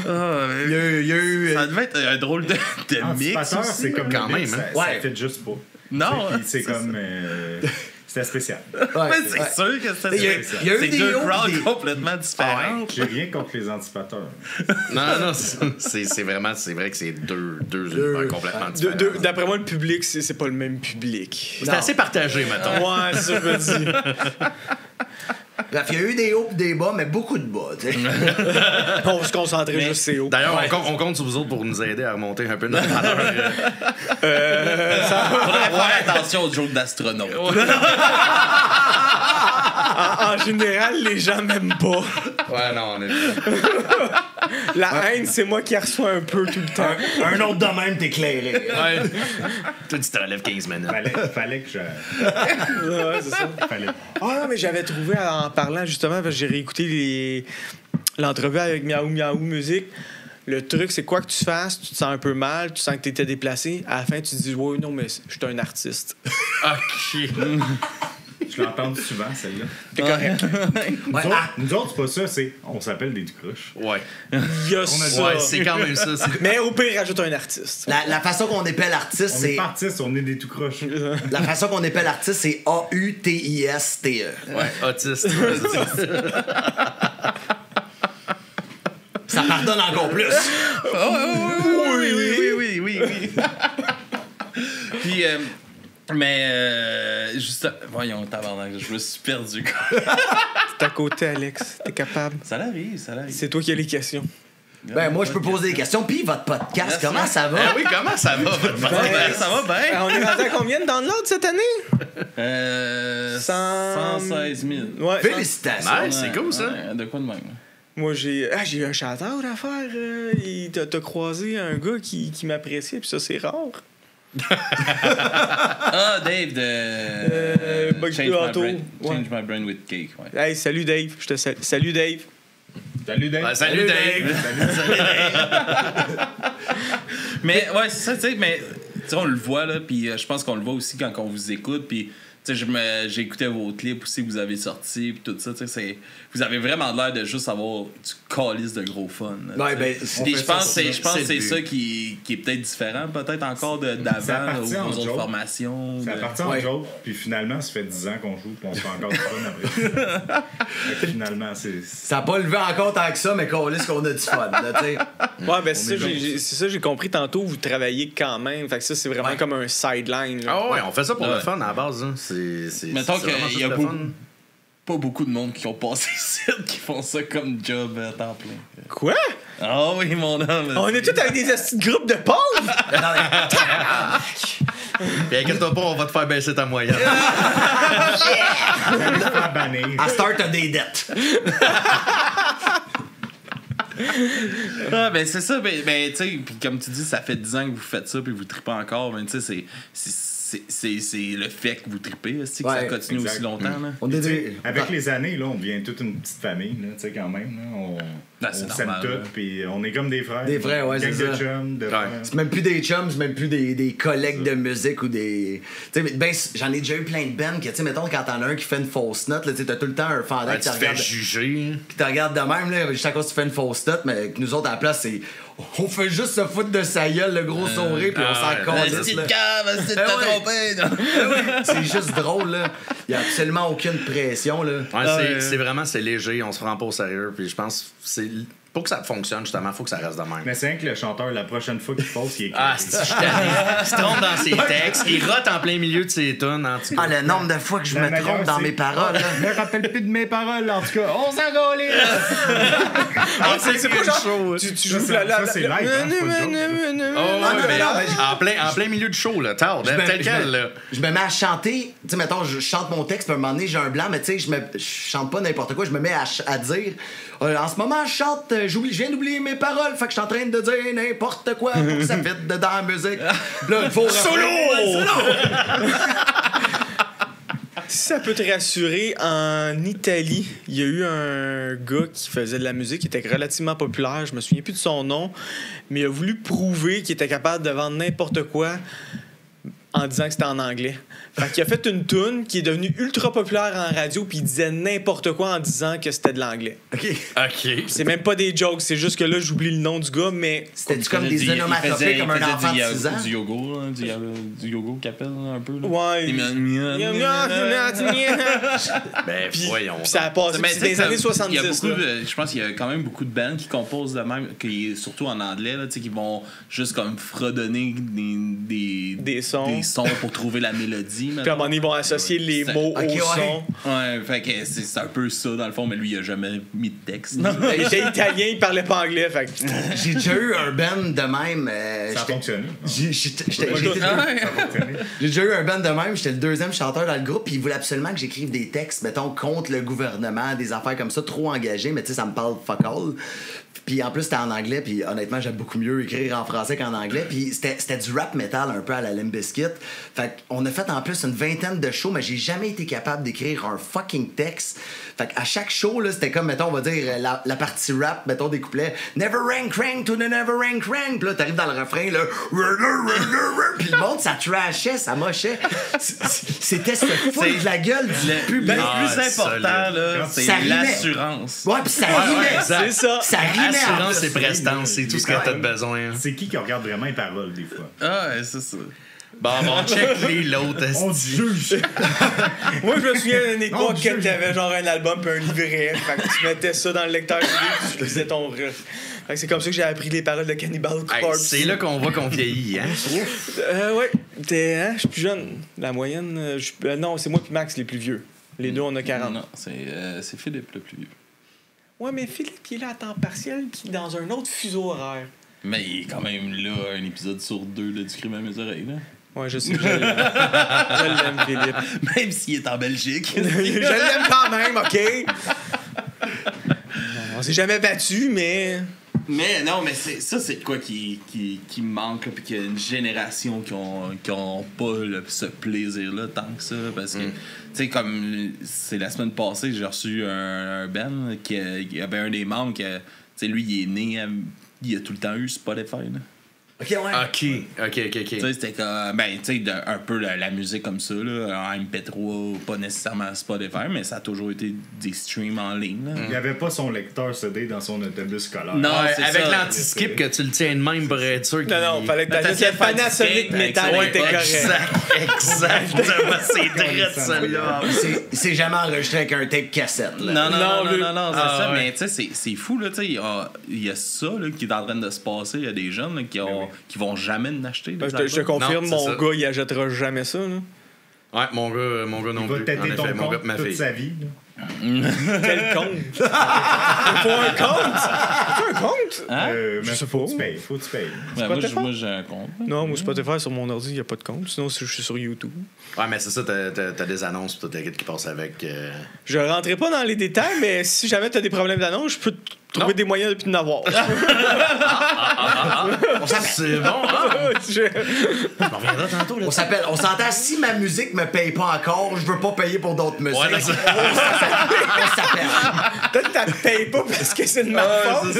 Ah, mais Il y a eu ça devait être un drôle de mix. Anticipateur, aussi. c'est comme Quand le mix, même, hein. ça Ouais. fait juste pas. Non, Puis c'est comme... C'était spécial. Ouais, mais c'est ouais. sûr que c'est Il y a eu c'est des deux hauts crowds pis des- complètement différents. J'ai rien contre les antipateurs. Non, c'est vraiment, c'est vrai que c'est deux univers complètement différents. D'après moi, le public, c'est pas le même public. C'est assez partagé, mettons. Ouais, c'est ça que je me dis. Bref, il y a eu des hauts et des bas, mais beaucoup de bas, tu sais. On va se concentrer juste sur hauts. D'ailleurs, on compte sur vous autres pour nous aider à remonter un peu notre valeur. Faudrait faire attention aux jokes d'astronautes. En général, les gens m'aiment pas. Ouais, non, on est. La haine, c'est moi qui reçois un peu tout le temps. Un autre de même t'éclairer. Ouais. Toi, tu te relèves 15 minutes. Fallait que je. Ouais, c'est ça. Fallait. Ah non, mais j'avais trouvé en parlant justement, parce que j'ai réécouté l'entrevue avec Miaou Miaou Musique. Le truc, c'est quoi que tu fasses, tu te sens un peu mal, tu sens que tu étais déplacé. À la fin, tu te dis, ouais, non, mais je suis un artiste. OK. Je l'ai entendu souvent, celle-là. T'es correct. Ouais, Nous autres, c'est pas ça, c'est. On s'appelle des cruches. Ouais. Il y a ça. Ouais, c'est quand même ça. Mais au pire, rajoute un artiste. la façon qu'on épelle l'artiste, On c'est. est pas artistes, on est des tout croches. La façon qu'on épelle l'artiste, c'est A-U-T-I-S-T-E. Ouais, autiste. Ouais, c'est ça. Ça pardonne encore plus. Oui. Puis, juste. Voyons, tabarnak, je me suis perdu. C'est à côté, Alex. T'es capable. Ça l'arrive. C'est toi qui as les questions. Ben, moi, je peux poser des questions. Puis, votre podcast, Merci. comment ça va? Ah oui, comment ça va, votre podcast? Ça va bien. On est rendu à combien de downloads cette année? 116 000. Ouais. Félicitations. Nice, c'est cool, ça. Ouais, de quoi de même? Moi, j'ai eu un shout-out à faire. T'as croisé un gars qui m'appréciait, puis ça, c'est rare. Ah, Dave de Bug Change, Auto. My Brain. Ouais. Change My Brain with Cake. Ouais. Hey, salut Dave. Je te Salut Dave. Salut, Dave. Ouais, salut, Dave. Mais ouais, c'est ça, tu sais, mais tu sais, on le voit, là, puis je pense qu'on le voit aussi quand on vous écoute, puis tu sais, j'ai écouté vos clips aussi que vous avez sortis, puis tout ça, tu sais, vous avez vraiment l'air de juste avoir du calice de gros fun. Là, Ouais, ben, puis je pense que c'est c'est ça qui est peut-être différent, peut-être encore d'avant, aux autres formations. Ça appartient aux autres, puis finalement, ça fait 10 ans qu'on joue, puis on se fait encore du fun après. Fait que finalement, c'est. Ça n'a pas levé encore tant que ça, mais qu'on lisse qu'on a du fun, là, tu sais. Ouais, ben c'est ça, j'ai compris tantôt. Vous travaillez quand même. Fait que ça, c'est vraiment comme un sideline. Là. Ah ouais, on fait ça pour Ouais. le fun à la base. Hein. Mettons c'est vraiment qu'il y juste a le pas beaucoup de monde qui ont passé ici qui font ça comme job à temps plein. Quoi? Ah oui, mon homme. On est tous avec des petits groupes de pauvres? Puis inquiète-toi pas, on va te faire baisser ta moyenne. Pas bannir. À start, t'as des dettes. Ah, ben c'est ça, ben tu sais, puis comme tu dis, ça fait 10 ans que vous faites ça, puis vous tripez encore, mais tu sais, c'est le fait que vous tripez, c'est que ça Ouais, continue exact. aussi longtemps, là. On est des... Avec les années, là, on devient toute une petite famille, là, tu sais, quand même. Là, c'est on s'aime normal, là. tous, puis on est comme des frères. Des frères, ouais, Gang c'est de ça. chums, de frères. C'est même plus des chums, c'est même plus des collègues de musique ou des. Tu sais, ben, j'en ai déjà eu plein de bands que, tu sais, mettons, quand t'en as un qui fait une fausse note, là, tu sais, t'as tout le temps un fendant Ouais, qui tu te te fais regarde. juger. Qui te regarde de même, là, juste à cause que tu fais une fausse note, mais que nous autres, à la place, c'est. On fait juste se foutre de sa gueule, le gros sourire, puis on s'en calisse, C'est là. de cave, c'est de Eh te ouais. tromper, là. C'est juste drôle, là. Il y a absolument aucune pression, là. Ouais, c'est vraiment c'est léger, on se prend pas au sérieux. Puis je pense que c'est pour que ça fonctionne, justement, faut que ça reste de même. Mais c'est rien que le chanteur, la prochaine fois qu'il pose, il est Ah, créé. c'est il se trompe dans ses textes, il rote en plein milieu de ses tunes. En tout cas. Ah, le nombre de fois que je La me meilleure, trompe dans c'est- mes paroles, là. Je me rappelle plus de mes paroles, en tout cas. On s'en galère! C'est pas genre. Tu joues Ça, c'est live, hein, c'est pas une joke, Oh, Ah, ouais, mais non, mais en plein milieu du show, là, tard, Je me- tel quel, là. Je me mets à chanter, tu sais, mettons, je chante mon texte, puis à un moment donné, j'ai un blanc, mais tu sais, je chante pas n'importe quoi, je me mets à dire, en ce moment, je chante, je viens d'oublier mes paroles, fait que je suis en train de dire n'importe quoi pour que ça fitte dedans la musique. Puis là, il faut... Solo! Si ça peut te rassurer, en Italie, il y a eu un gars qui faisait de la musique qui était relativement populaire. Je me souviens plus de son nom, mais il a voulu prouver qu'il était capable de vendre n'importe quoi en disant que c'était en anglais. Fait qu'il a fait une toune qui est devenue ultra populaire en radio, puis il disait n'importe quoi en disant que c'était de l'anglais. OK. OK. C'est même pas des jokes, c'est juste que là, j'oublie le nom du gars, mais... C'était-tu comme des onomatopées comme un enfant de 6 ans? Du yoga, là, du yoga qu'appelle un peu. Là. Ouais. Ben, voyons. Puis ça a passé Mais c'est tu dans sais, les ça- années 70. il y a beaucoup là. je pense qu'il y a quand même beaucoup de bands qui composent de même, surtout en anglais, là, qui vont juste comme fredonner des Des sons. les sons pour trouver la mélodie. Puis à un moment donné, ils vont associer les mots Ok, au ouais. son. Ouais, fait que c'est un peu ça dans le fond, mais lui, il a jamais mis de texte. Il était italien, il parlait pas anglais. Fait que... J'ai déjà eu un band de même. Ça a fonctionné. J'ai déjà eu un band de même, j'étais le deuxième chanteur dans le groupe, puis ils voulaient absolument que j'écrive des textes, mettons, contre le gouvernement, des affaires comme ça, trop engagées, mais tu sais, ça me parle fuck all. Puis en plus, c'était en anglais, puis honnêtement, j'aime beaucoup mieux écrire en français qu'en anglais. Puis c'était du rap metal un peu à la Limp Bizkit. Fait qu'on a fait en plus une vingtaine de shows, mais j'ai jamais été capable d'écrire un fucking texte. Fait qu'à chaque show, là, c'était comme, mettons, on va dire, la partie rap, mettons, des couplets Never Rain Crank to the Never Rain Crank. Puis là, t'arrives dans le refrain, là, puis le monde, ça trashait, ça mochait. C'était ce foot de la gueule du public. Le plus important, là, c'est Ça rimait. l'assurance. Ouais, puis ça rimait. C'est ça. Ça rimait. en Assurance plus. et prestance, c'est tout ce que t'as besoin. C'est qui regarde vraiment les paroles, des fois? Ah, ouais, c'est ça. Bon, on check l'autre. On te juge! Moi, je me souviens d'une Non, époque que t'avais genre un album puis un livret. Fait que tu mettais ça dans le lecteur CD puis tu lisais ton ref. Fait que c'est comme ça que j'ai appris les paroles de Cannibal Hey, Corpse. c'est là qu'on voit qu'on vieillit, hein? Ouais. Je suis plus jeune. La moyenne, non, c'est moi puis Max les plus vieux. Les deux, on a 40. Non, c'est Philippe le plus vieux. Ouais, mais Philippe, il est là à temps partiel qui est dans un autre fuseau horaire. Mais il est quand même là, un épisode sur 2 là, du crime à mes oreilles. Là. Ouais, je sais. Je l'aime, Philippe. Même s'il est en Belgique. Je l'aime quand même, OK? On s'est jamais battu, mais... Mais non, mais c'est quoi qui me manque, puis qu'il y a une génération qui ont pas ce plaisir-là tant que ça, parce que, tu sais, comme c'est la semaine passée, j'ai reçu un Ben qui avait un des membres qui, tu sais, lui, il est né, il a tout le temps eu Spotify, là. OK, ouais. OK. Tu sais, c'était comme, ben, tu sais, un peu la musique comme ça, là, en MP3, pas nécessairement Spotify, mais ça a toujours été des streams en ligne, là. Il n'y avait pas son lecteur CD dans son autobus scolaire. Non, Ouais, c'est avec ça. l'anti-skip que tu le tiens de même pour être sûr qu'il... Non, fallait que t'achètes le Panasonic Metal, Ouais, était correct. Exactement, c'est direct celle-là. Il s'est jamais enregistré avec un tape cassette. Là. Non, c'est Ah, ça, ouais. mais tu sais, c'est fou, là, tu sais, il y a ça, là, qui est en train de se passer, il y a des jeunes, là, qui vont jamais en acheter. Ben, je te confirme, Non, c'est mon ça. gars, il achètera jamais ça, là. Ouais, mon gars non Il va plus. têter En ton effet, mon gars compte ma toute fille. sa vie. là. Quel compte? Faut un compte? Faut un compte? Hein? Je Mais sais faut pas. que tu payes. Faut que tu payes. Ouais, Spotify? moi, j'ai un compte. Non, moi, Spotify, sur mon ordi, il n'y a pas de compte. Sinon, je suis sur YouTube. Ouais, mais c'est ça, t'as des annonces, toute la qui passe avec. Je rentrerai pas dans les détails, mais si jamais tu as des problèmes d'annonce, je peux trouver des moyens de plus en avoir. C'est bon, hein? Je- On reviendra tantôt, là. On s'entend, si ma musique me paye pas encore, je veux pas payer pour d'autres musiques. Ouais, c'est On s'appelle. Peut-être que tu payes pas parce que c'est de ma faute.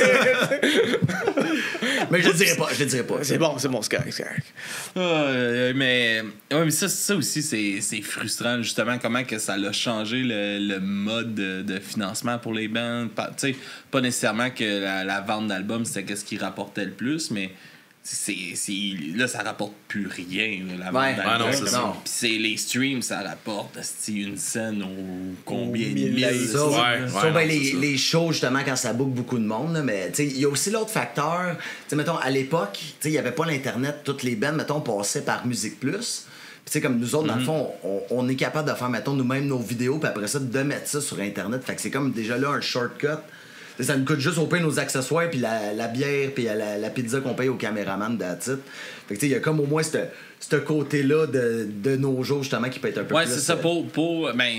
Mais je le dirai pas. C'est bon, c'est correct, c'est correct. Mais ça aussi, c'est frustrant, justement, comment que ça a changé le mode de financement pour les bands. Tu sais, pas nécessairement que la vente d'albums, c'était qu'est-ce qui rapportait le plus, mais là, ça rapporte plus rien, là, la vente Ouais. d'albums. Ah non, c'est ça. Non. Puis c'est les streams, ça rapporte une scène au combien de mille mille. likes. Ça, Ouais, ça, non, ben, c'est ça. les shows, justement, quand ça book beaucoup de monde, là, mais tu sais, il y a aussi l'autre facteur. Tu sais, mettons, à l'époque, tu sais, il n'y avait pas l'Internet, toutes les bands, mettons, passaient par Musique Plus. Puis, tu sais, comme nous autres, dans le fond, on est capable de faire, mettons, nous-mêmes nos vidéos, puis après ça, de mettre ça sur Internet. Fait que c'est comme déjà là un shortcut. Tu sais, ça nous coûte juste au pain nos accessoires, puis la bière, puis la pizza qu'on paye au caméraman that's it. Fait que, tu sais, il y a comme au moins ce côté-là de nos jours, justement, qui peut être un peu Ouais, plus... c'est ça. Ben,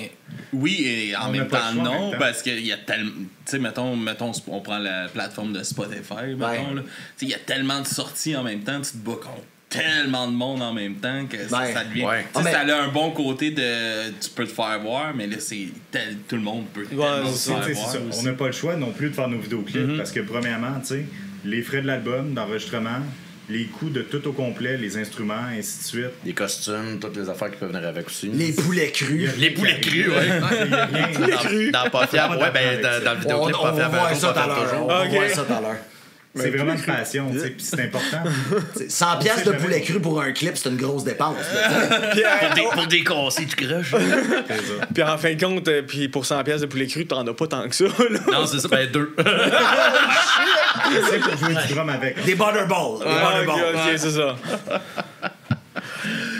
oui, et en On même n'a pas temps, le choix en non, même temps. parce qu'il y a tellement. Tu sais, mettons, on prend la plateforme de Spotify, mettons, Ouais. là. Tu sais, il y a tellement de sorties en même temps, tu te bats contre tellement de monde en même temps que ça devient. Ouais. Tu sais, Ah, ça a un bon côté de. Tu peux te faire voir, mais là, tout le monde peut tellement c'est se Tu sais, faire c'est voir. ça. aussi. On n'a pas le choix non plus de faire nos vidéoclips Mm-hmm. parce que, premièrement, tu sais, les frais de l'album, d'enregistrement, les coûts de tout au complet, les instruments, ainsi de suite. Les costumes, toutes les affaires qui peuvent venir avec aussi. Les poulets crus. Les poulets crus, ouais. Dans Pas Fiable, ouais, ben, dans le On vidéoclip va Pas Fiable, voir ça tout à l'heure. toujours. On va Ok. voir ça tout à l'heure. C'est vraiment une passion, tu sais, puis c'est important. 100 piastres de poulet cru pour un clip, c'est une grosse dépense. là, Pour des cassés, tu crush. Puis en fin de compte, puis pour 100$ de poulet cru, t'en as pas tant que ça, là. Non, c'est ça, ben 2. C'est pour jouer du drum avec. Des butterballs. Des Ah, butterballs. ok, c'est ça.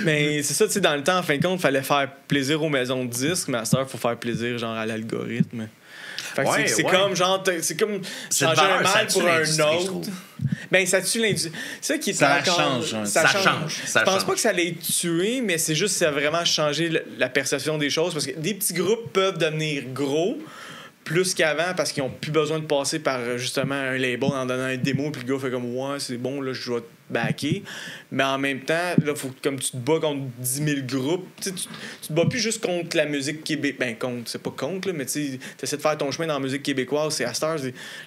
Mais c'est ça, tu sais, dans le temps, en fin de compte, il fallait faire plaisir aux maisons de disques, mais à cette heure, il faut faire plaisir genre à l'algorithme. Fait que c'est comme genre, c'est comme changer un mal pour un autre. Ben, ça tue l'industrie. C'est ça qui est encore. Change. Ça change. Je pense pas que ça l'ait tué, mais c'est juste que ça a vraiment changé la perception des choses parce que des petits groupes peuvent devenir gros. Plus qu'avant parce qu'ils n'ont plus besoin de passer par justement un label en donnant un démo puis le gars fait comme ouais c'est bon là je vais te backer mais en même temps là faut comme tu te bats contre 10 000 groupes tu te bats plus juste contre la musique québécoise ben contre c'est pas contre là mais tu essaies de faire ton chemin dans la musique québécoise c'est à cette heure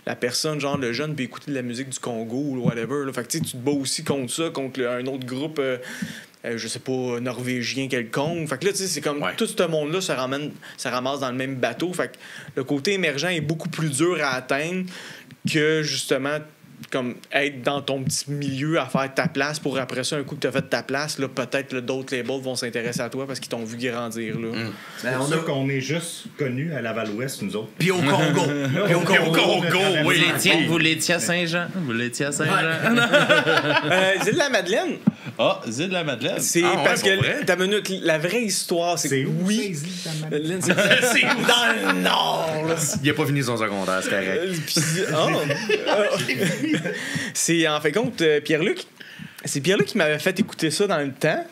la personne genre le jeune peut écouter de la musique du Congo ou whatever là. Fait que tu te bats aussi contre ça contre un autre groupe je sais pas, norvégien quelconque. Fait que là, tu sais, c'est comme tout ce monde-là se ramasse dans le même bateau. Fait que le côté émergent est beaucoup plus dur à atteindre que, justement, comme être dans ton petit milieu à faire ta place pour après ça, un coup que tu as fait ta place, là, peut-être d'autres labels vont s'intéresser à toi parce qu'ils t'ont vu grandir. Là. C'est pour ça qu'on est juste connus à Laval-Ouest, nous autres. Puis au Congo. Vous l'étiez à Saint-Jean. Z'île de la Madeleine. Ah, Z'île de la Madeleine. C'est parce que ta minute, la vraie histoire, c'est que oui. C'est dans le nord. Il a pas fini son secondaire, c'est correct. C'est en fait compte Pierre-Luc. C'est Pierre-Luc qui m'avait fait écouter ça dans le temps.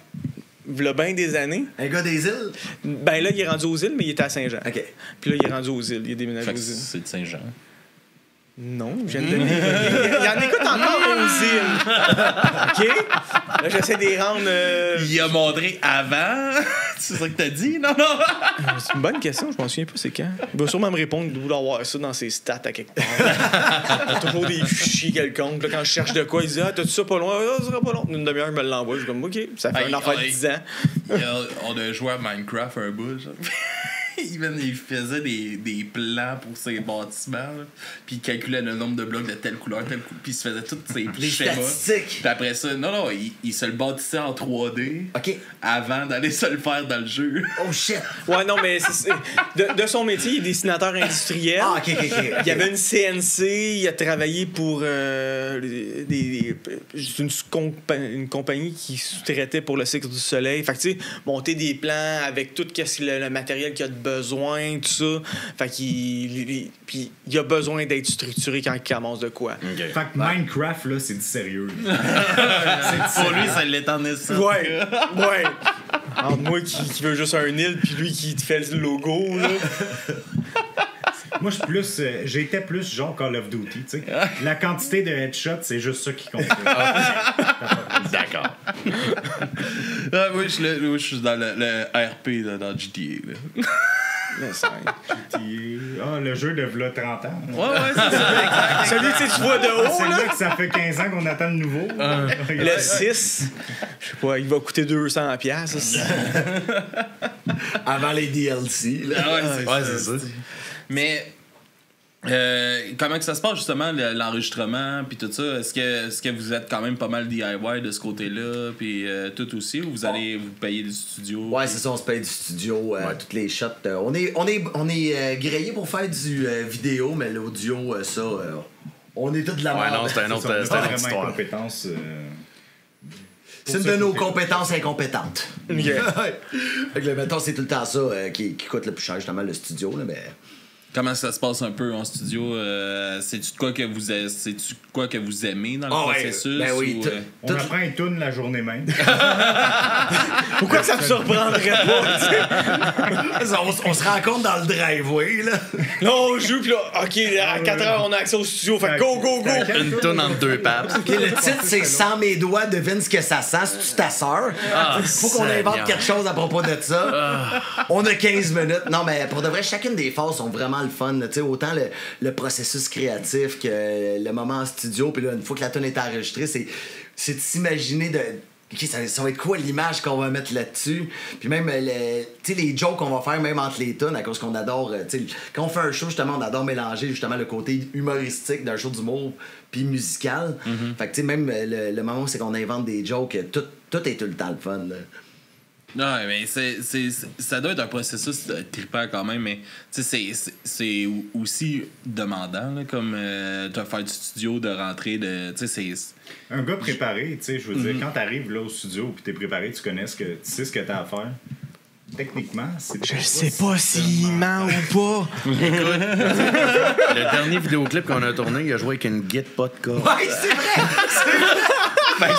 Il y a bien des années. Un gars des îles? Ben là, il est rendu aux îles, mais il était à Saint-Jean. OK. Puis là, il est rendu aux îles. Il est déménagé aux îles. C'est de Saint-Jean. Non, je viens de donner. Il en écoute encore aux îles. OK? Là, j'essaie de les rendre. Il a montré avant. C'est ça que t'as dit? Non. C'est une bonne question, je m'en souviens pas c'est quand. Il va sûrement me répondre de vouloir avoir ça dans ses stats à quelque part. Il y a toujours des fichiers quelconques. Là, quand je cherche de quoi, il dit t'as-tu ça pas loin? Ça sera pas long. Une demi-heure, il me l'envoie. Je suis comme OK, ça fait une affaire de 10 ans. On a joué à Minecraft un bout. Il faisait des plans pour ses bâtiments, là. Puis il calculait le nombre de blocs de telle couleur, puis il se faisait tous ses schémas. Statistiques. Puis après ça, non, il se le bâtissait en 3D avant d'aller se le faire dans le jeu. Oh shit! Ouais, non, mais de son métier, il est dessinateur industriel. Ah, OK. Il y avait une CNC, il a travaillé pour une compagnie qui sous-traitait pour le cycle du soleil. Fait que, tu sais, monter des plans avec tout le matériel qu'il a de besoin, tout ça. Fait qu'il puis il a besoin d'être structuré quand il commence de quoi. Fait que Minecraft, là, c'est du sérieux. Pour lui, ça l'est en essence. Ouais. Entre moi qui veut juste un île, puis lui qui te fait le logo, là. Moi, j'étais plus genre Call of Duty, tu sais. La quantité de headshots, c'est juste ça qui compte. D'accord. Moi, je suis dans le RP là, dans GTA. Là. Le jeu de v'là 30 ans. Ouais, c'est ça. Celui que tu vois de haut, C'est là. là que ça fait 15 ans qu'on attend le nouveau. Le 6, je sais pas, il va coûter 200$. Avant les DLC. Là. C'est ça. Mais comment que ça se passe justement l'enregistrement puis tout ça? Est-ce que vous êtes quand même pas mal DIY de ce côté-là puis tout aussi ou vous allez vous payer du studio? Ouais, c'est ça, on se paye du studio, toutes les shots. On est grillé pour faire du vidéo, mais l'audio, ça, on est tous de la merde. Ouais, non, c'est une autre histoire. Compétence. C'est une de nos compétences incompétentes. Okay. Fait que, mettons, c'est tout le temps ça qui coûte le plus cher, justement, le studio, là, mais... Comment ça se passe un peu en studio? C'est-tu quoi que vous aimez dans le processus? Ben oui, on apprend une toune la journée même. Pourquoi ça me surprendrait pas? on se rencontre dans le driveway, là. Là, on joue, puis là, OK, à 4h, on a accès au studio. Fait go! Une toune entre deux papes. Okay, le titre, c'est « Sans mes doigts, devine ce que ça sent. C'est-tu ta sœur? » Faut qu'on invente quelque chose à propos de ça. On a 15 minutes. Non, mais pour de vrai, chacune des phases sont vraiment le fun. Autant le processus créatif que le moment en studio. Puis là, une fois que la tune est enregistrée, c'est de s'imaginer de... OK, ça va être quoi l'image qu'on va mettre là-dessus? Puis même, les jokes qu'on va faire, même entre les tunes, à cause qu'on adore... quand on fait un show, justement, on adore mélanger justement le côté humoristique d'un show d'humour puis musical. Fait que, même le moment où c'est qu'on invente des jokes, tout est tout le temps le fun. Là. Non, mais ça doit être un processus trippant quand même, mais c'est aussi demandant, là, comme de faire du studio, de rentrer, Un gars préparé, tu sais, je veux dire, quand t'arrives là au studio et t'es préparé, tu sais ce que t'as à faire. Techniquement, c'est Je sais pas s'il ment ou pas. Le dernier vidéoclip qu'on a tourné, il a joué avec une guide pas de corps. Ouais, c'est vrai! Fait que,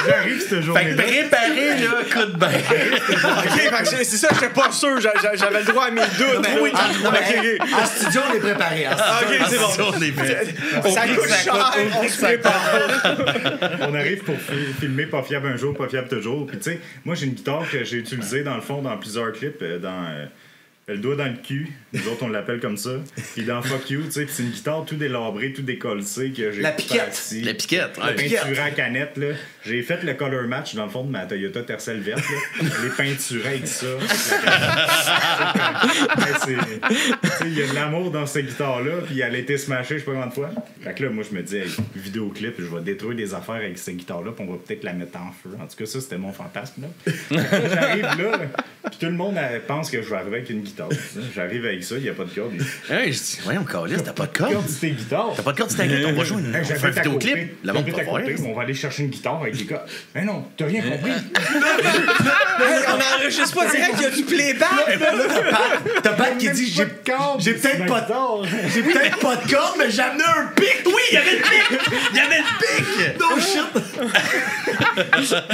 J'arrive cette journée-là. préparé, là, coup de bain. OK, c'est ça, j'étais pas sûr. J'avais le droit à mes doutes. Non, mais, en studio, on est préparé. OK, c'est bon. On est prêt. Ça coûte cher, on se prépare. On arrive pour filmer Pas fiable un jour, pas fiable toujours. Puis tu sais, moi j'ai une guitare que j'ai utilisée dans le fond dans plusieurs clips, le doigt dans le cul, nous autres on l'appelle comme ça. Puis dans Fuck You, tu sais, c'est une guitare tout délabrée, tout décollée que j'ai La piquette. parti. La piquette. La piquette. Peinturée à canette, là. J'ai fait le color match dans le fond de ma Toyota Tercel verte, là. Les peinturés avec ça. Il y a de l'amour dans cette guitare-là, puis elle a été smashée, je sais pas combien de fois. Fait que là, moi, je me dis, hey, vidéoclip, je vais détruire des affaires avec cette guitare-là, puis on va peut-être la mettre en feu. En tout cas, ça, c'était mon fantasme, là. J'arrive là, puis tout le monde pense que je vais arriver avec une guitare. J'arrive avec ça, il n'y a pas de corde. Hey, je dis, voyons, Carlis, t'as pas de corde? Corde, c'est guitare. T'as pas de corde, c'est ta guitare. On va jouer Hey, on fait un vidéoclip. La montre pas voir. on va aller chercher une guitare avec les gars. Mais non, t'as rien compris. On n'enregistre pas direct, il y a du playback. T'as Pat qui dit, j'ai peut-être pas de corde, mais j'ai amené un pic. Oui, il y avait le pic! Il y avait le pic! No shit!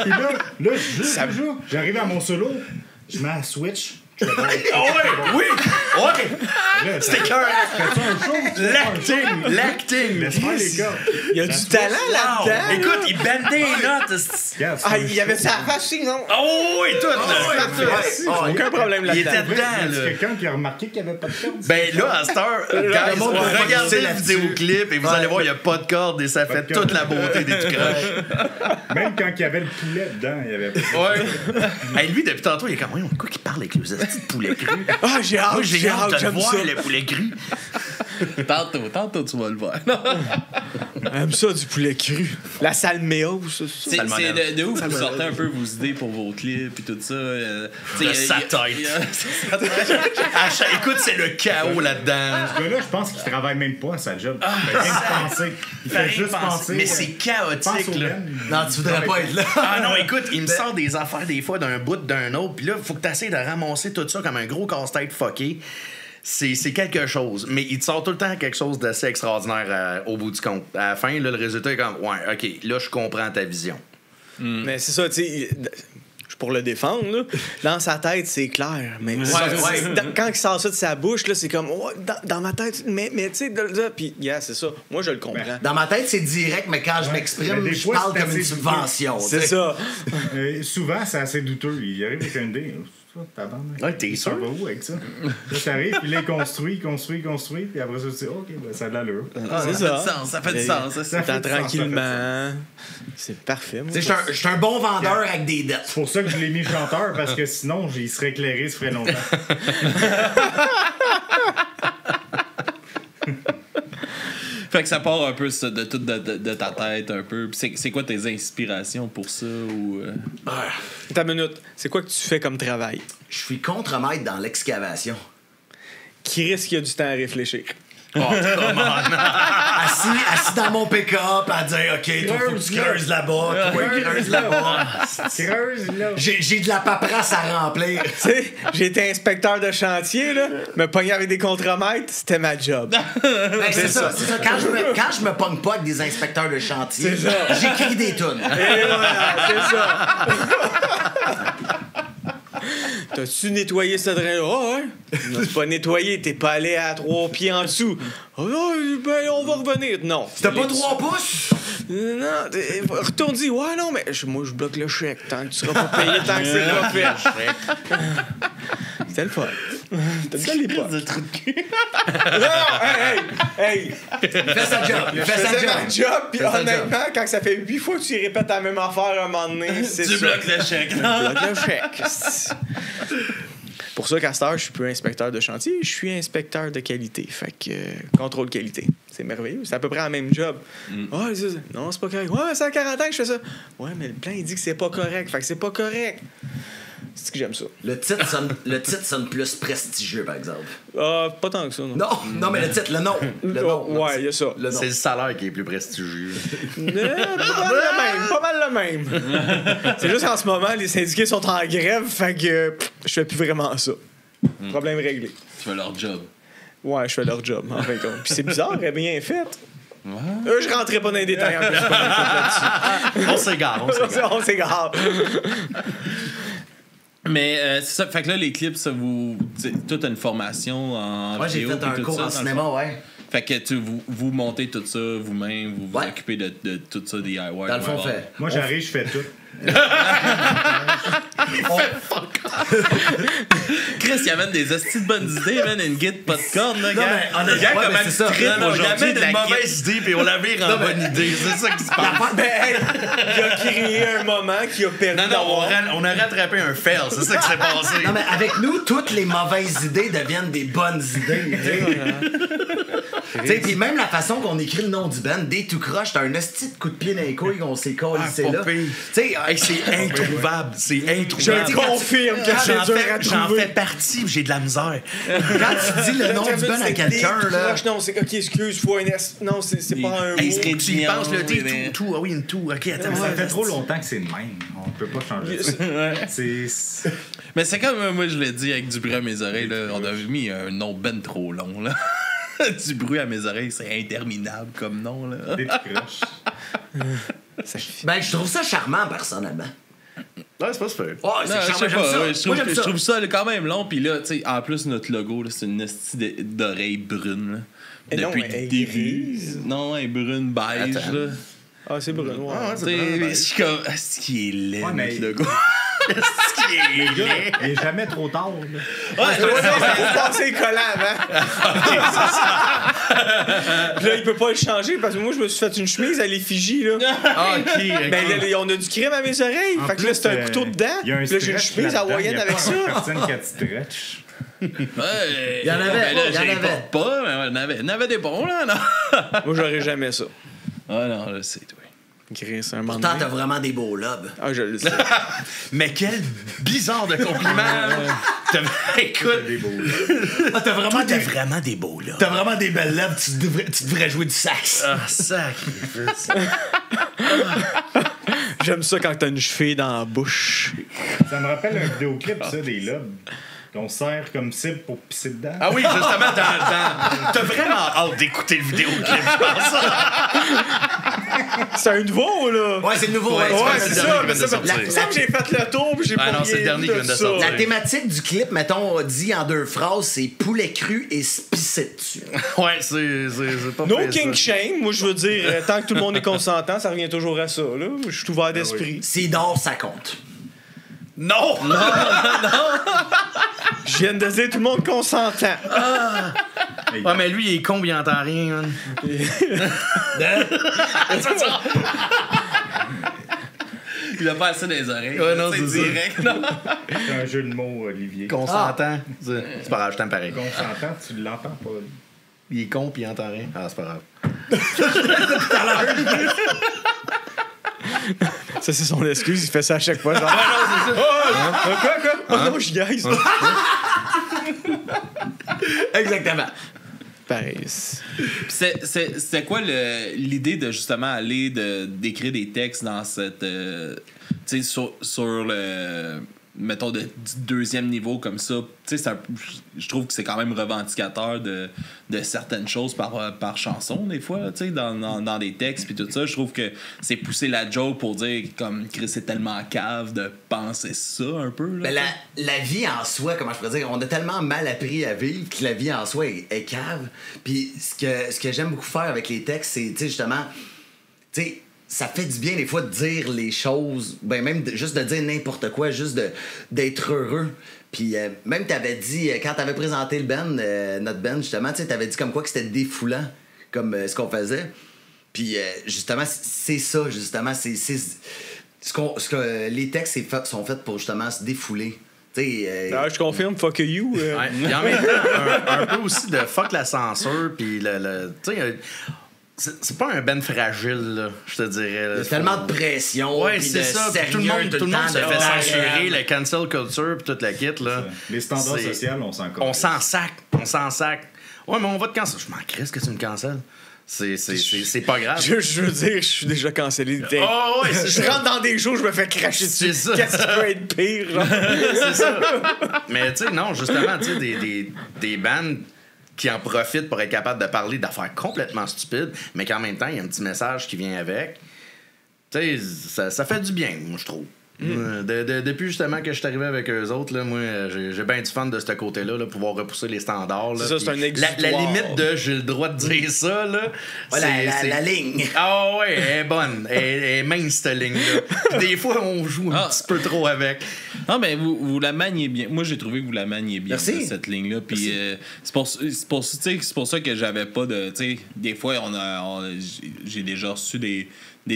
Puis là, je joue. J'arrive à mon solo, je mets la Switch. Ah ouais! Oui! Ouais! C'était cœur! L'acting! Laisse-moi les gars. Il y a du talent là-dedans. Écoute, il bandait les notes. Regarde, Ah, il y avait sa face, non? Oh oui, tout! là. Aucun problème Il était là-dedans. Il y dedans, a là. quelqu'un qui a remarqué qu'il n'y avait pas de corde. Ben là, à cette heure, guys, monde va regardez focuser le là-dessus. vidéoclip et vous allez voir, il n'y a pas de corde et ça fait de corde. toute la beauté des tout croches. Même quand il y avait le poulet dedans, il y avait pas de corde. Ouais. Hey, lui, depuis tantôt, il est comme, voyons, quoi qu'il parle avec les petits poulet cru? Ah, j'ai hâte, Moi, j'ai hâte de le j'aime voir, ça. le poulet cru. Tantôt, tu vas le voir. J'aime ça, du poulet cru. La salméo, ça. C'est de où vous sortez un peu vos idées pour vos clips et tout ça. De sa tête. Écoute, c'est le chaos là-dedans. Ce gars-là, je pense qu'il travaille même pas à sa job. Il fait rien que penser. Il fait juste penser. Mais c'est chaotique, là. Non, tu voudrais pas être là. Ah non, écoute, il me sort des affaires des fois d'un bout d'un autre, puis là, il faut que tu essaies de ramasser tout ça comme un gros casse-tête fucké. C'est quelque chose, mais il te sort tout le temps quelque chose d'assez extraordinaire au bout du compte. À la fin, là, le résultat est comme, ouais, OK, là, je comprends ta vision. Mais c'est ça, tu sais. Pour le défendre, là, dans sa tête, c'est clair. Mais quand il sort ça de sa bouche, là, c'est comme, oh, dans ma tête, mais tu sais, puis, c'est ça. Moi, je le comprends. Dans ma tête, c'est direct, mais quand je m'exprime, Mais des je fois, parle c'est comme une assez subvention. C'est tu sais. ça. Souvent, c'est assez douteux. Il arrive avec un dé. Ouais, t'es sûr? Ça va où avec ça? Là, t'arrives, puis là, il construit, puis après ça, tu dis, OK, ben, ça a de l'allure. C'est ça. Ça fait du sens. Ça T'entends fait du sens, tranquillement. C'est parfait, moi. Tu sais, je suis un bon vendeur avec des dettes. C'est pour ça que je l'ai mis chanteur, parce que sinon, il serait éclairé, ça ferait longtemps. Fait que ça part un peu de tout de ta tête, un peu. Puis c'est quoi tes inspirations pour ça? Ou, Ta minute, c'est quoi que tu fais comme travail? Je suis contremaître dans l'excavation. Qui risque qu'il y a du temps à réfléchir? Oh, come on! Assis dans mon pick-up à dire, OK, toi, faut que tu creuses là-bas, toi, creuse là-bas. Creuse, là. J'ai de la paperasse à remplir. Tu sais, j'ai été inspecteur de chantier, là. Me pogner avec des contremaîtres, c'était ma job. Ben, c'est ça. Quand je me pogne pas avec des inspecteurs de chantier, j'écris des tunes. Et voilà, c'est ça. T'as-tu nettoyé ce drain-là? Oh, ouais. Non, c'est pas nettoyé, t'es pas allé à 3 pieds en dessous. Oh non, ben on va revenir. Non. C'était pas 3 pouces? Non, retourne-y. Ouais, non, mais moi, je bloque le chèque tant que tu seras pas payé, tant que c'est pas fait. C'était le fun. T'as ça les potes. de trou de cul. Non, hey! Fais sa job. Je faisais ma job, puis honnêtement, quand ça fait 8 fois que tu répètes la même affaire à un moment donné, c'est ça. Tu bloques le chèque. Je bloque le chèque. Pour ça qu'à cette heure, je suis plus inspecteur de chantier, je suis inspecteur de qualité. Fait que contrôle qualité. C'est merveilleux. C'est à peu près le même job. Ouais, non, c'est pas correct. Ouais, c'est à 40 ans que je fais ça. Ouais, mais le plan, il dit que c'est pas correct. Fait que c'est pas correct. C'est que j'aime ça. Le titre sonne plus prestigieux, par exemple. Pas tant que ça, non. Non, mais le titre, le nom. Le nom. Ouais, il y a ça. Le nom. C'est le salaire qui est plus prestigieux. Pas mal le même. C'est juste en ce moment, les syndiqués sont en grève, fait que je fais plus vraiment ça. Problème réglé. Tu fais leur job. Ouais, je fais leur job, en fin de compte. Puis c'est bizarre, elle est bien faite. Je rentrais pas dans les détails en plus. On s'égare. On s'égare. Mais c'est ça, fait que là, les clips, ça vous. Toute une formation en Moi, j'ai vidéo. fait un puis tout cours ça, en dans le cinéma, fond. ouais. Fait que vous montez tout ça vous-même, vous vous Ouais. occupez de tout ça DIY. Dans le fond, fait. Moi, j'arrive, je fais tout. Chris, il amène des hosties de bonnes idées, man, une guide pas de cordes, là, Non, gars. mais honnêtement, Regarde ouais, comment mais c'est ça. tu tripes Non, non, aujourd'hui Il amène de la une guide. mauvaise idée puis on la vire en bonne idée. C'est ça qui se passe. Ben, hey, il a créé un moment qui a permis Non, d'avoir... on a rattrapé un fail. C'est ça qui s'est passé. Non, mais avec nous, toutes les mauvaises idées deviennent des bonnes idées. Tu sais, puis même la façon qu'on écrit le nom du band, dès tout croche, t'as un hostie de coup de pied dans les couilles qu'on s'est collé là. pas pire. Tu sais, Hey, c'est introuvable. C'est Je introuvable. confirme que c'est dur à J'en trouver. fais partie, j'ai de la misère. quand tu dis le nom du band à quelqu'un, là. Non, c'est... OK, excuse, faut un S. Non, c'est pas un Hey, mot. c'est Tu y penses, le thé, mais- tout. Ah oui, une tout. OK, attends. Ça fait trop longtemps que c'est le même. On peut pas changer ça. C'est... Mais c'est comme moi je l'ai dit avec du bruit à mes oreilles, là, on a mis un nom ben trop long, là. Du bruit à mes oreilles, c'est interminable comme nom, là. Des petits croches. Ben, je trouve ça charmant, personnellement. Ouais, c'est pas super. Oh, c'est Non, je charmant, sais j'aime pas, ça. ouais, je Moi, j'aime trouve, ça. je trouve ça quand même long, puis là, tu sais, en plus, notre logo, là, c'est une hostie d'oreille brune, là. Et non, Depuis elle le est début. grise. Non, elle est brune beige, Attends. là. Ah, c'est brun, ouais. Tu sais, mais c'est comme. Est-ce qu'il est laid, Ouais, mais- notre logo? Est-ce qu'il est Les gars, laid? il est jamais trop tard. Là. Ouais, faut passer le collant avant. Puis là, il peut pas le changer parce que moi, je me suis fait une chemise à l'effigie, là. Ah, OK. Ben, là, on a du crème à mes oreilles. En Fait que là, plus, c'est un couteau dedans. il y a un Puis là, j'ai une stretch chemise là-dedans, hawaïenne il y a avec pas ça. personne qui a de stretch. Ouais, Il y en avait, ben là, il y en j'y avait. porte pas, mais il y en avait des bons, là, non? Moi, j'aurais jamais ça. Ah non, là, c'est toi. Chris, un moment Pourtant, donné. t'as vraiment des beaux lobes. Ah, je le sais. Mais quel bizarre de compliment. Écoute, Des beaux. Ah, t'as vraiment t'as des... vraiment des beaux là. T'as vraiment des belles lèvres, tu devrais jouer du sax. Ah, sacrifice. J'aime ça quand t'as une cheville dans la bouche. Ça me rappelle un vidéoclip, ça, des lobes. Qu'on sert comme cible pour pisser dedans. Ah oui, justement, t'as vraiment hâte d'écouter le vidéoclip, je pense. C'est un nouveau, là. Ouais, c'est le nouveau. Ouais, Ouais, c'est c'est ça. ça. qui Mais vient de ça, sortir. il me semble que j'ai fait le tour, puis j'ai Ah pas non, c'est le rien dernier vu qui de vient de ça. sortir. La thématique du clip, mettons, dit en 2 phrases, c'est poulet cru et se pisser dessus. Ouais, c'est pas No fait, king ça. shame. Moi, je veux dire, tant que tout le monde est consentant, ça revient toujours à ça, là. Je suis ouvert d'esprit. S'il dort, ça compte. Non! Je viens de dire tout le monde consentant. Ouais, mais lui, il est con, il entend rien, man. Il a pas assez dans les oreilles. Ouais, non, C'est c'est ça. direct, non? C'est un jeu de mots, Olivier. Consentant. C'est pas grave, je t'aime pareil. Consentant, tu l'entends pas. Il est con, puis il entend rien. Ah, c'est pas grave. Ça, c'est son excuse. Il fait ça à chaque fois. Genre, quoi? Oh non, je gaise. Exactement. Pareil. Puis c'était quoi l'idée de justement aller d'écrire des textes dans cette. Tu sais, sur le. Mettons, du deuxième niveau comme ça. Tu sais, je trouve que c'est quand même revendicateur de certaines choses par chanson, des fois, tu sais, dans des textes puis tout ça. Je trouve que c'est pousser la joke pour dire, comme, Chris, c'est tellement cave de penser ça un peu. Là, Ben, la vie en soi, comment je pourrais dire, on a tellement mal appris à vivre que la vie en soi est cave. Puis ce que j'aime beaucoup faire avec les textes, c'est, tu sais, justement, tu sais, ça fait du bien des fois de dire les choses, ben même juste de dire n'importe quoi, juste d'être heureux. Puis même t'avais dit, quand t'avais présenté le band, notre band justement, tu sais, t'avais dit comme quoi que c'était défoulant, comme ce qu'on faisait. Puis justement, c'est ça, justement, c'est ce que les textes sont faits pour justement se défouler. Ah, je confirme, fuck you. Ouais. Puis en même temps, un peu aussi de fuck la censure, puis tu sais, c'est pas un band fragile, là, je te dirais. Là. Il y a tellement de pression. Ouais, puis c'est de ça. sérieux Tout le monde se temps, fait de censurer, le cancel culture puis toute la kit. Là. Les standards C'est- sociaux, on s'en On s'en sac. On s'en sac. Ouais, mais on va te canceller. Je m'en crisse que tu me cancelles. C'est pas grave. Je veux dire, je suis déjà cancellé. Oh, ouais, c'est Je ça. rentre dans des shows, je me fais cracher dessus. C'est ça. Qu'est-ce qui peut être pire, genre? C'est ça. Mais tu sais, non, justement, tu sais, des bands qui en profitent pour être capables de parler d'affaires complètement stupides, mais qu'en même temps, il y a un petit message qui vient avec. Tu sais, ça fait du bien, moi, je trouve. Depuis justement que je suis arrivé avec eux autres, là, moi, j'ai bien du fun de ce côté-là, là, pouvoir repousser les standards. Là, C'est ça, c'est puis un exutoire. la limite de j'ai le droit de dire ça, là. Ouais, la ligne. Ah ouais, elle est bonne. Elle est mince, cette ligne-là. Puis des fois, on joue un petit peu trop avec. Non, mais vous la maniez bien. Moi, j'ai trouvé que vous la maniez bien, Merci. cette ligne-là. Puis c'est pour ça que j'avais pas de. Tu sais, des fois, j'ai déjà reçu des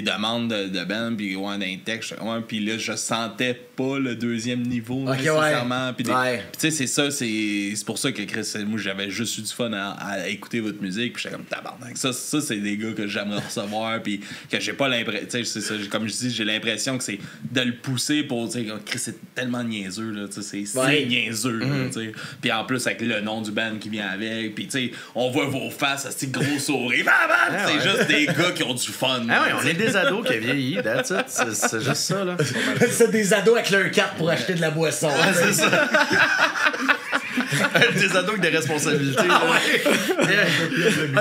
demandes de band, puis d'un texte. Puis là, je sentais pas le deuxième niveau, Ok, nécessairement. Puis ouais. tu sais, c'est ça, c'est pour ça que Chris, moi, j'avais juste eu du fun à écouter votre musique. Puis j'étais comme tabarnak. Ça, c'est des gars que j'aimerais recevoir, puis que j'ai pas l'impression. Tu sais, c'est ça, comme je dis, j'ai l'impression que c'est de le pousser pour. Tu sais, Chris, c'est tellement niaiseux, là. Tu sais, c'est niaiseux, là, tu sais. Puis en plus, avec le nom du band qui vient avec, puis tu sais, on voit vos faces, ce gros sourire. C'est juste des gars qui ont du fun. Ah ouais, on est des ados qui ont vieilli, that's it. C'est juste ça, là. C'est des ados avec leur carte pour acheter de la boisson. C'est ça. Des ados avec des responsabilités. Là.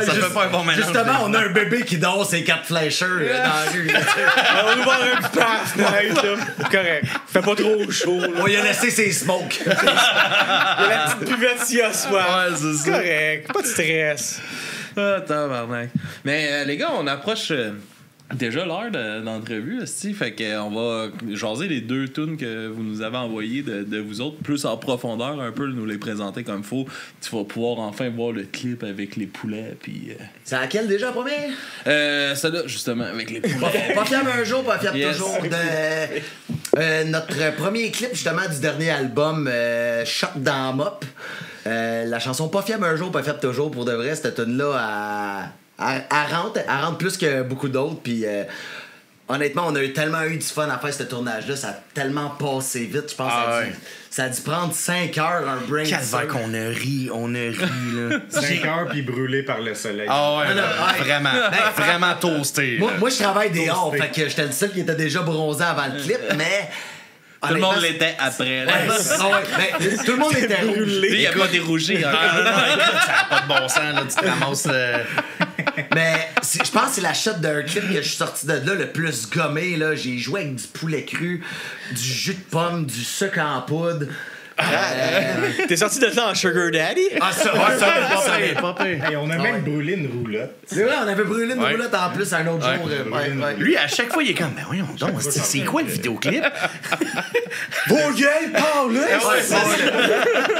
Ça fait pas un bon mélange. Justement, on a un bébé qui dort ses 4 flashers dans la rue. On ouvre un petit peu la fenêtre, là. Correct. Fait pas trop chaud, là. On lui a laissé ses smokes. Il y a la petite buvette s'il a soif. Ouais, c'est ça. Correct. Pas de stress. Ah, tabarnak. Mais les gars, on approche déjà l'heure d'entrevue, aussi. Fait qu'on va jaser les 2 tunes que vous nous avez envoyées de vous autres, plus en profondeur un peu, nous les présenter comme il faut. Tu vas pouvoir enfin voir le clip avec les poulets. Puis, C'est laquelle déjà, la première? celle-là, justement, avec les poulets. Pas fiable un jour, pas fiable Yes. toujours. Notre premier clip, justement, du dernier album, Shot dans Mop. La chanson Pas fiable un jour, pas fiable toujours. Pour de vrai, cette tune-là, elle rentre plus que beaucoup d'autres. Puis honnêtement, on a tellement eu du fun à faire ce tournage-là. Ça a tellement passé vite. Je pense que ça a dû prendre 5 heures, un break. Calvaire qu'on a ri, là. 5 heures puis brûlé par le soleil. Ah ouais, ouais. vraiment. Vraiment toasté. Moi, je travaille dehors, Toasté. fait que j'étais le seul qui était déjà bronzé avant le clip, mais... Tout le monde honnêtement, l'était après. Là. ouais, tout le monde était rouge. Lui, il a pas dérougi. Ah, non, écoute, ça n'a pas de bon sens, là. Tu te ramasses. Mais je pense que c'est la shot d'un clip que je suis sorti de là le plus gommé. Là. J'ai joué avec du poulet cru, du jus de pomme, du sucre en poudre. T'es sorti de là en Sugar Daddy? Ah, ça, Pas pire. Hey, on a même brûlé une roulotte. c'est vrai, on avait brûlé une Ouais. roulotte en plus un autre Ouais. jour. Ouais. Lui, à chaque fois, il est comme, ben voyons donc, c'est quoi le vidéoclip? Vos gueules, parlez!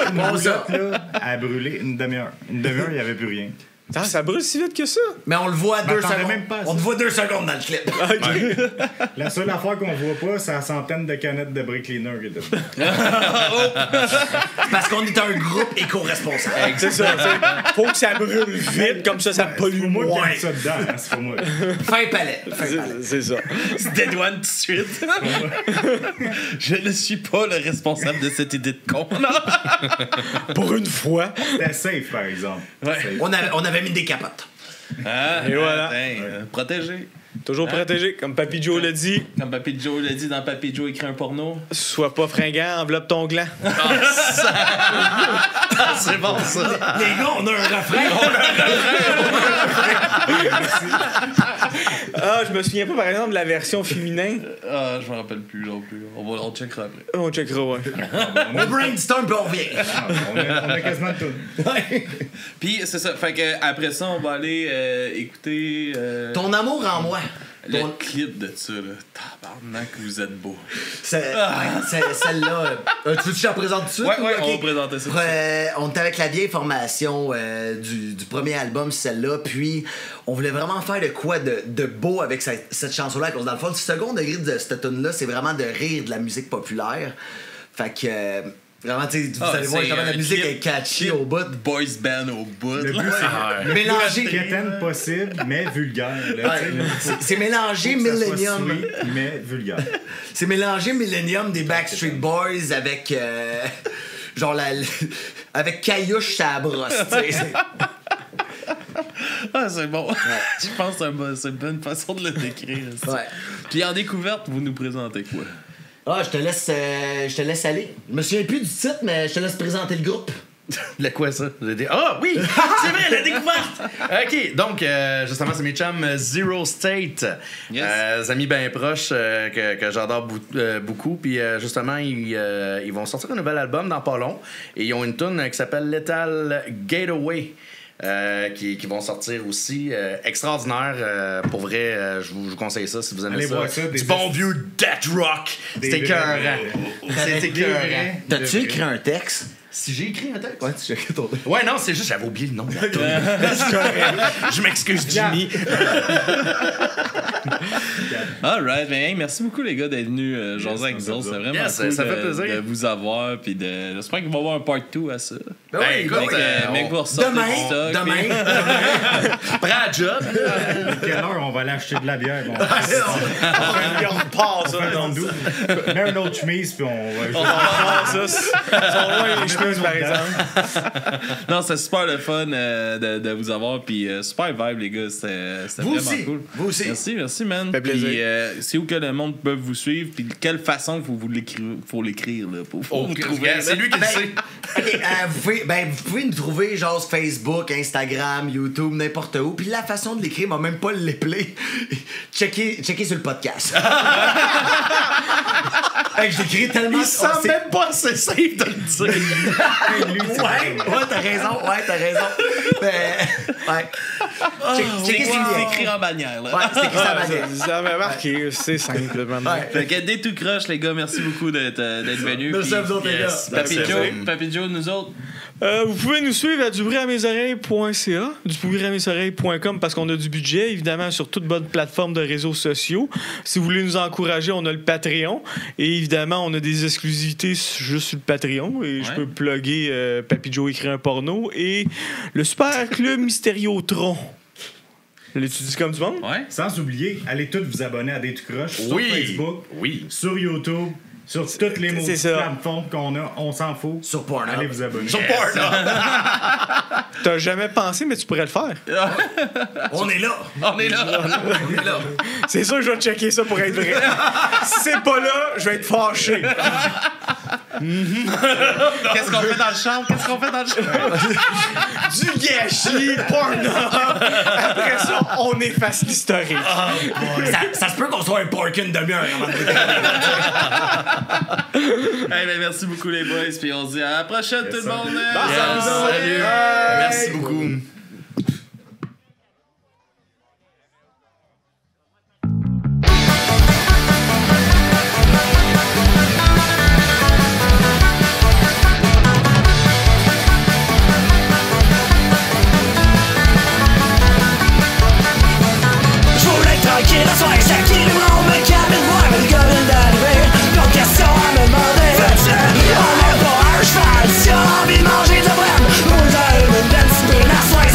Une Bon, ça. roulotte, là, a brûlé une demi-heure. Une demi-heure, il n'y avait plus rien. Ah, ça brûle si vite que ça? Mais on le voit à 2 t'en as secondes. même pas assez. On te voit 2 secondes dans le clip. La seule affaire qu'on voit pas, c'est la centaine de canettes de brick cleaner qui étaient dedans. Parce qu'on est un groupe éco-responsable. C'est ça, t'sais. Faut que ça brûle vite, comme ça pollue C'est moi qui moins. ai mis ça dedans, hein, c'est pas moi. Fin palette. C'est ça. Se dédouane tout de suite. Je ne suis pas le responsable de cette idée de con. Pour une fois. C'était safe, par exemple. Ouais. Safe. On avait mis des capotes. Ah, Et voilà. Protégé. Toujours protégé, comme Papy Joe l'a dit. Comme Papy Joe l'a dit dans Papy Joe écrit un porno. Sois pas fringant, enveloppe ton gland. C'est bon, ça. Les gars, on a un refrain. Ah, je me souviens pas, par exemple, de la version féminin. Ah, je me rappelle plus non plus. On checkera après. On checkera, ouais. On brainstorm puis on revient. Ah, on a quasiment tout. Puis c'est ça. Fait que après ça, on va aller écouter Ton amour en moi. le Ton- clip de ça. Là. Tabarnak, vous êtes beau. Celle-là. Tu veux que je la présente tout de suite? Ouais, ou- ouais, ok? on va présenter ça. On était avec la vieille formation du premier album, celle-là, puis on voulait vraiment faire de quoi de beau avec cette chanson-là. Dans le fond, le second degré de cette tune-là, c'est vraiment de rire de la musique populaire. Fait que Vraiment, tu sais, vous allez voir, justement, la musique est catchy au bout. Boys band au bout. Le but, c'est Mélanger. quétaine possible, mais vulgaire. Là, tu sais, C'est mélanger faut que ça soit Millennium. sweet, mais vulgaire. C'est mélanger Millennium des Backstreet Boys avec. Genre, avec Caillouche à la brosse, tu sais. Ah, c'est bon. Je pense que c'est une bonne façon de le décrire. Ça. Ouais. Puis en découverte, vous nous présentez quoi? Ah, je te laisse aller. Je me souviens plus du titre, mais je te laisse présenter le groupe. Le quoi, ça? Ah, oui! C'est vrai, la découverte! OK, donc, justement, c'est mes chums Zero State. Yes. Des amis bien proches que j'adore beaucoup. Puis, justement, ils vont sortir un nouvel album dans pas long. Et ils ont une tune qui s'appelle Lethal Gateway. Qui vont sortir aussi. Extraordinaire. Pour vrai, je vous conseille ça si vous aimez Allez ça. voir ça, Du bon vieux death rock. C'est écœurant. C'est écœurant. T'as-tu écrit un texte? Si j'ai écrit un texte? Ouais, tu as écrit ton texte. Ouais, non, c'est juste, j'avais oublié le nom de la tune. C'est correct. Je m'excuse, Jimmy. Alright, ben, hey, merci beaucoup les gars d'être venus jaser avec nous autres. C'est vraiment Yes, cool ça fait plaisir. de vous avoir. Puis j'espère qu'il va y avoir un part 2 à ça. Ben Ben, oui, écoute, ben oui. Mais vous ressortez du stock, Demain. Prends un job. À quelle heure on va aller acheter de la bière? Bon, On repart ça. on doute. Mets une autre chemise, puis on va. On repart ça. Ils sont loin les chemises, par exemple. Non, c'est super le fun de vous avoir. Puis super vibe, les gars. C'était Vous vraiment aussi. cool. Vous aussi. Merci, man. Fait plaisir. Puis c'est où que le monde peut vous suivre? Puis de quelle façon faut l'écrire, là, pour vous trouver. C'est lui qui le sait. OK, vous pouvez nous trouver genre sur Facebook, Instagram, YouTube, n'importe où. Puis la façon de l'écrire m'a même pas l'épelé. Checkez sur le podcast. Hey, je l'écris tellement... Il sent même pas assez safe de le dire. Ouais, t'as raison. Mais, ouais. Checkez sur C'est le écrit en bannière, là. Ouais, c'est écrit sa manière. Ça m'a marqué, c'est simple, man. Ouais. Fait que dès tout croche, les gars, merci beaucoup d'être venus. Merci à vous autres, les gars. Papy Joe, nous autres. Vous pouvez nous suivre à dubruitamesoreilles.ca, dubruitamesoreilles.com parce qu'on a du budget, évidemment, sur toute bonne plateforme de réseaux sociaux. Si vous voulez nous encourager, on a le Patreon. Et évidemment, on a des exclusivités juste sur le Patreon. Et je peux plugger Papy Joe écrit un porno et le Super Club Mystériotron. L'as-tu dit comme du monde? Ouais. Sans oublier, allez tous vous abonner à Des Tout Croches sur Oui. Facebook, Oui. sur YouTube, sur toutes les C'est ça. plateformes qu'on a. On s'en fout. Sur Pornhub. Allez vous abonner. Sur Pornhub. T'as jamais pensé, mais tu pourrais le faire. On est là. On est là. On est là. C'est sûr que je vais checker ça pour être vrai. Si c'est pas là, je vais être fâché. Qu'est-ce qu'on fait dans le champ? Du gâchis, Pornhub. Après ça, on efface l'historique. Ça se peut qu'on soit un pork une demi-heure avant de Hey, ben, merci beaucoup, les boys. Puis on se dit à la prochaine, tout le monde. Salut. Merci beaucoup. Je voulais tranquille, la soirée qui nous rend me calme, voir le gars d'arriver. Nos questions à me demander. On est pas un cheval, si on a envie de manger de la brème. Nous avons une belle petite brune à soir,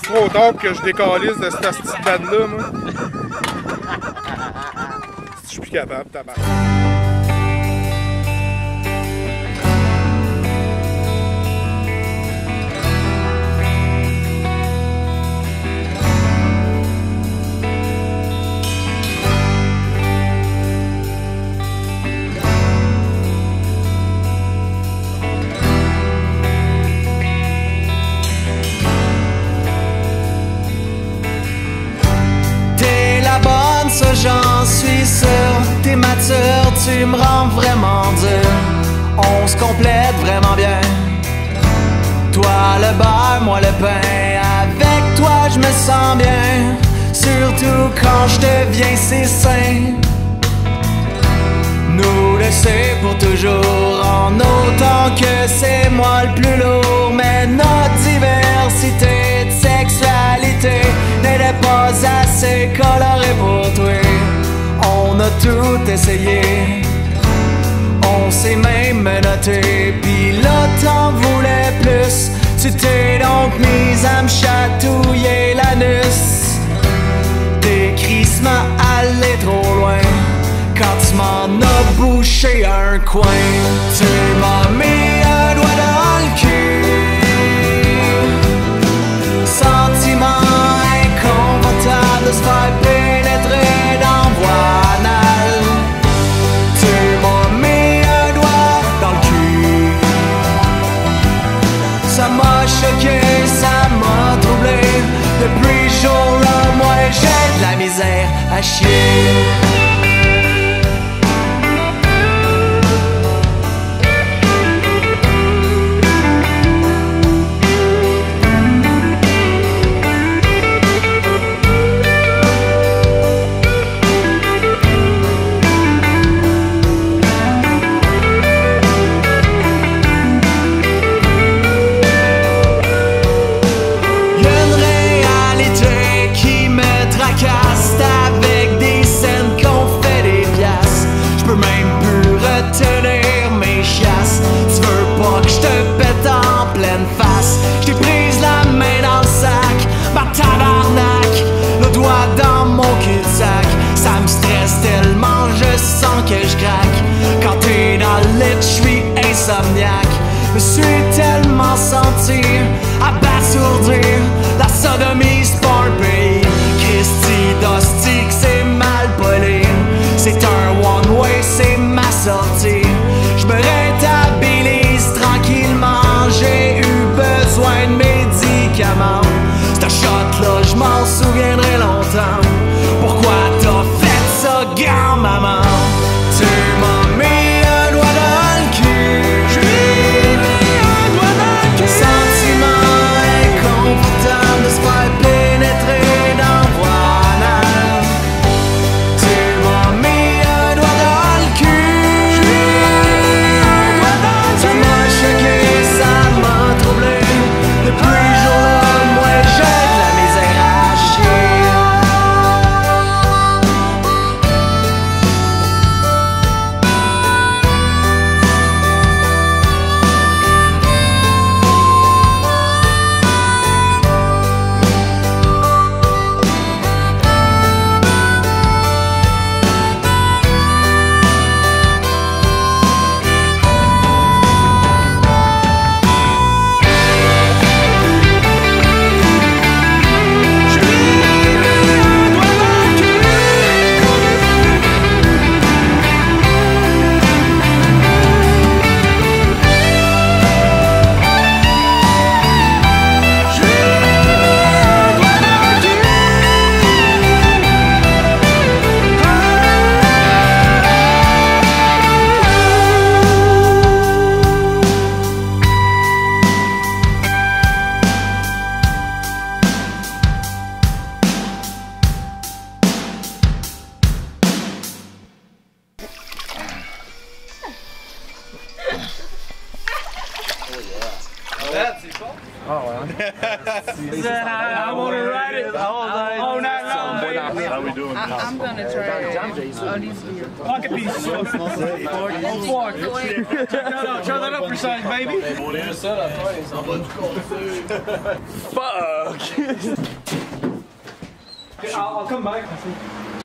trop tard pour que je décalisse de cette petite bande-là, moi. Je suis plus capable, tabarnak. Ça j'en suis sûr, t'es mature, tu me rends vraiment dur. On se complète vraiment bien. Toi le beurre, moi le pain. Avec toi je me sens bien. Surtout quand je deviens si sain. Nous laisser pour toujours, en autant que c'est moi le plus lourd. Mais notre diversité de sexualité n'était pas assez colorée pour toi. On a tout essayé, on s'est même menotté. Pis là t'en voulais plus, tu t'es donc mise à me chatouiller l'anus. Tes crissements allaient trop loin quand tu m'en as bouché un coin. Tu m'as mis un doigt dans le cul. Sentiment inconfortable de se faire pénétrer dans voie anale. Tu m'as mis un doigt dans le cul. Ça m'a choqué, ça m'a troublé. Depuis ce jour-là, moi j'ai de la misère à chier. Avec des scènes qu'on fait des piastres. J'peux même plus retenir mes chiasses. Tu veux pas que j'te pète en pleine face. J't'ai prise la main dans le sac, ma tabarnak, le doigt dans mon cul-de-sac. Ça me stresse tellement, je sens que je craque. Quand t'es dans le lit, j'suis insomniaque. Me suis tellement senti abasourdi. La sodomie c'est pas un pays. Christy d'hostie que c'est mal poli. C'est un one-way, c'est ma sortie. J'me rétabilise tranquillement. J'ai eu besoin de médicaments. Cette shot-là, j'm'en souviendrai longtemps. Pourquoi t'as fait ça, grand-maman? Tu m'as mis un doigt dans le cul. J'ai mis un doigt dans le cul. Sentiment inconfortable de se faire pénétrer dans voie anale. Tu m'as mis un doigt dans le cul. J'ai mis un doigt dans le cul. Ça m'a choqué, ça m'a troublé. Depuis ce jour-là, moi j'ai de la misère à chier. I want to ride it all night long, baby. How we doing? I'm gonna try all these beers. Pocket piece. Oh, fuck. No, turn that up for exercise, baby. Fuck. I'll come back.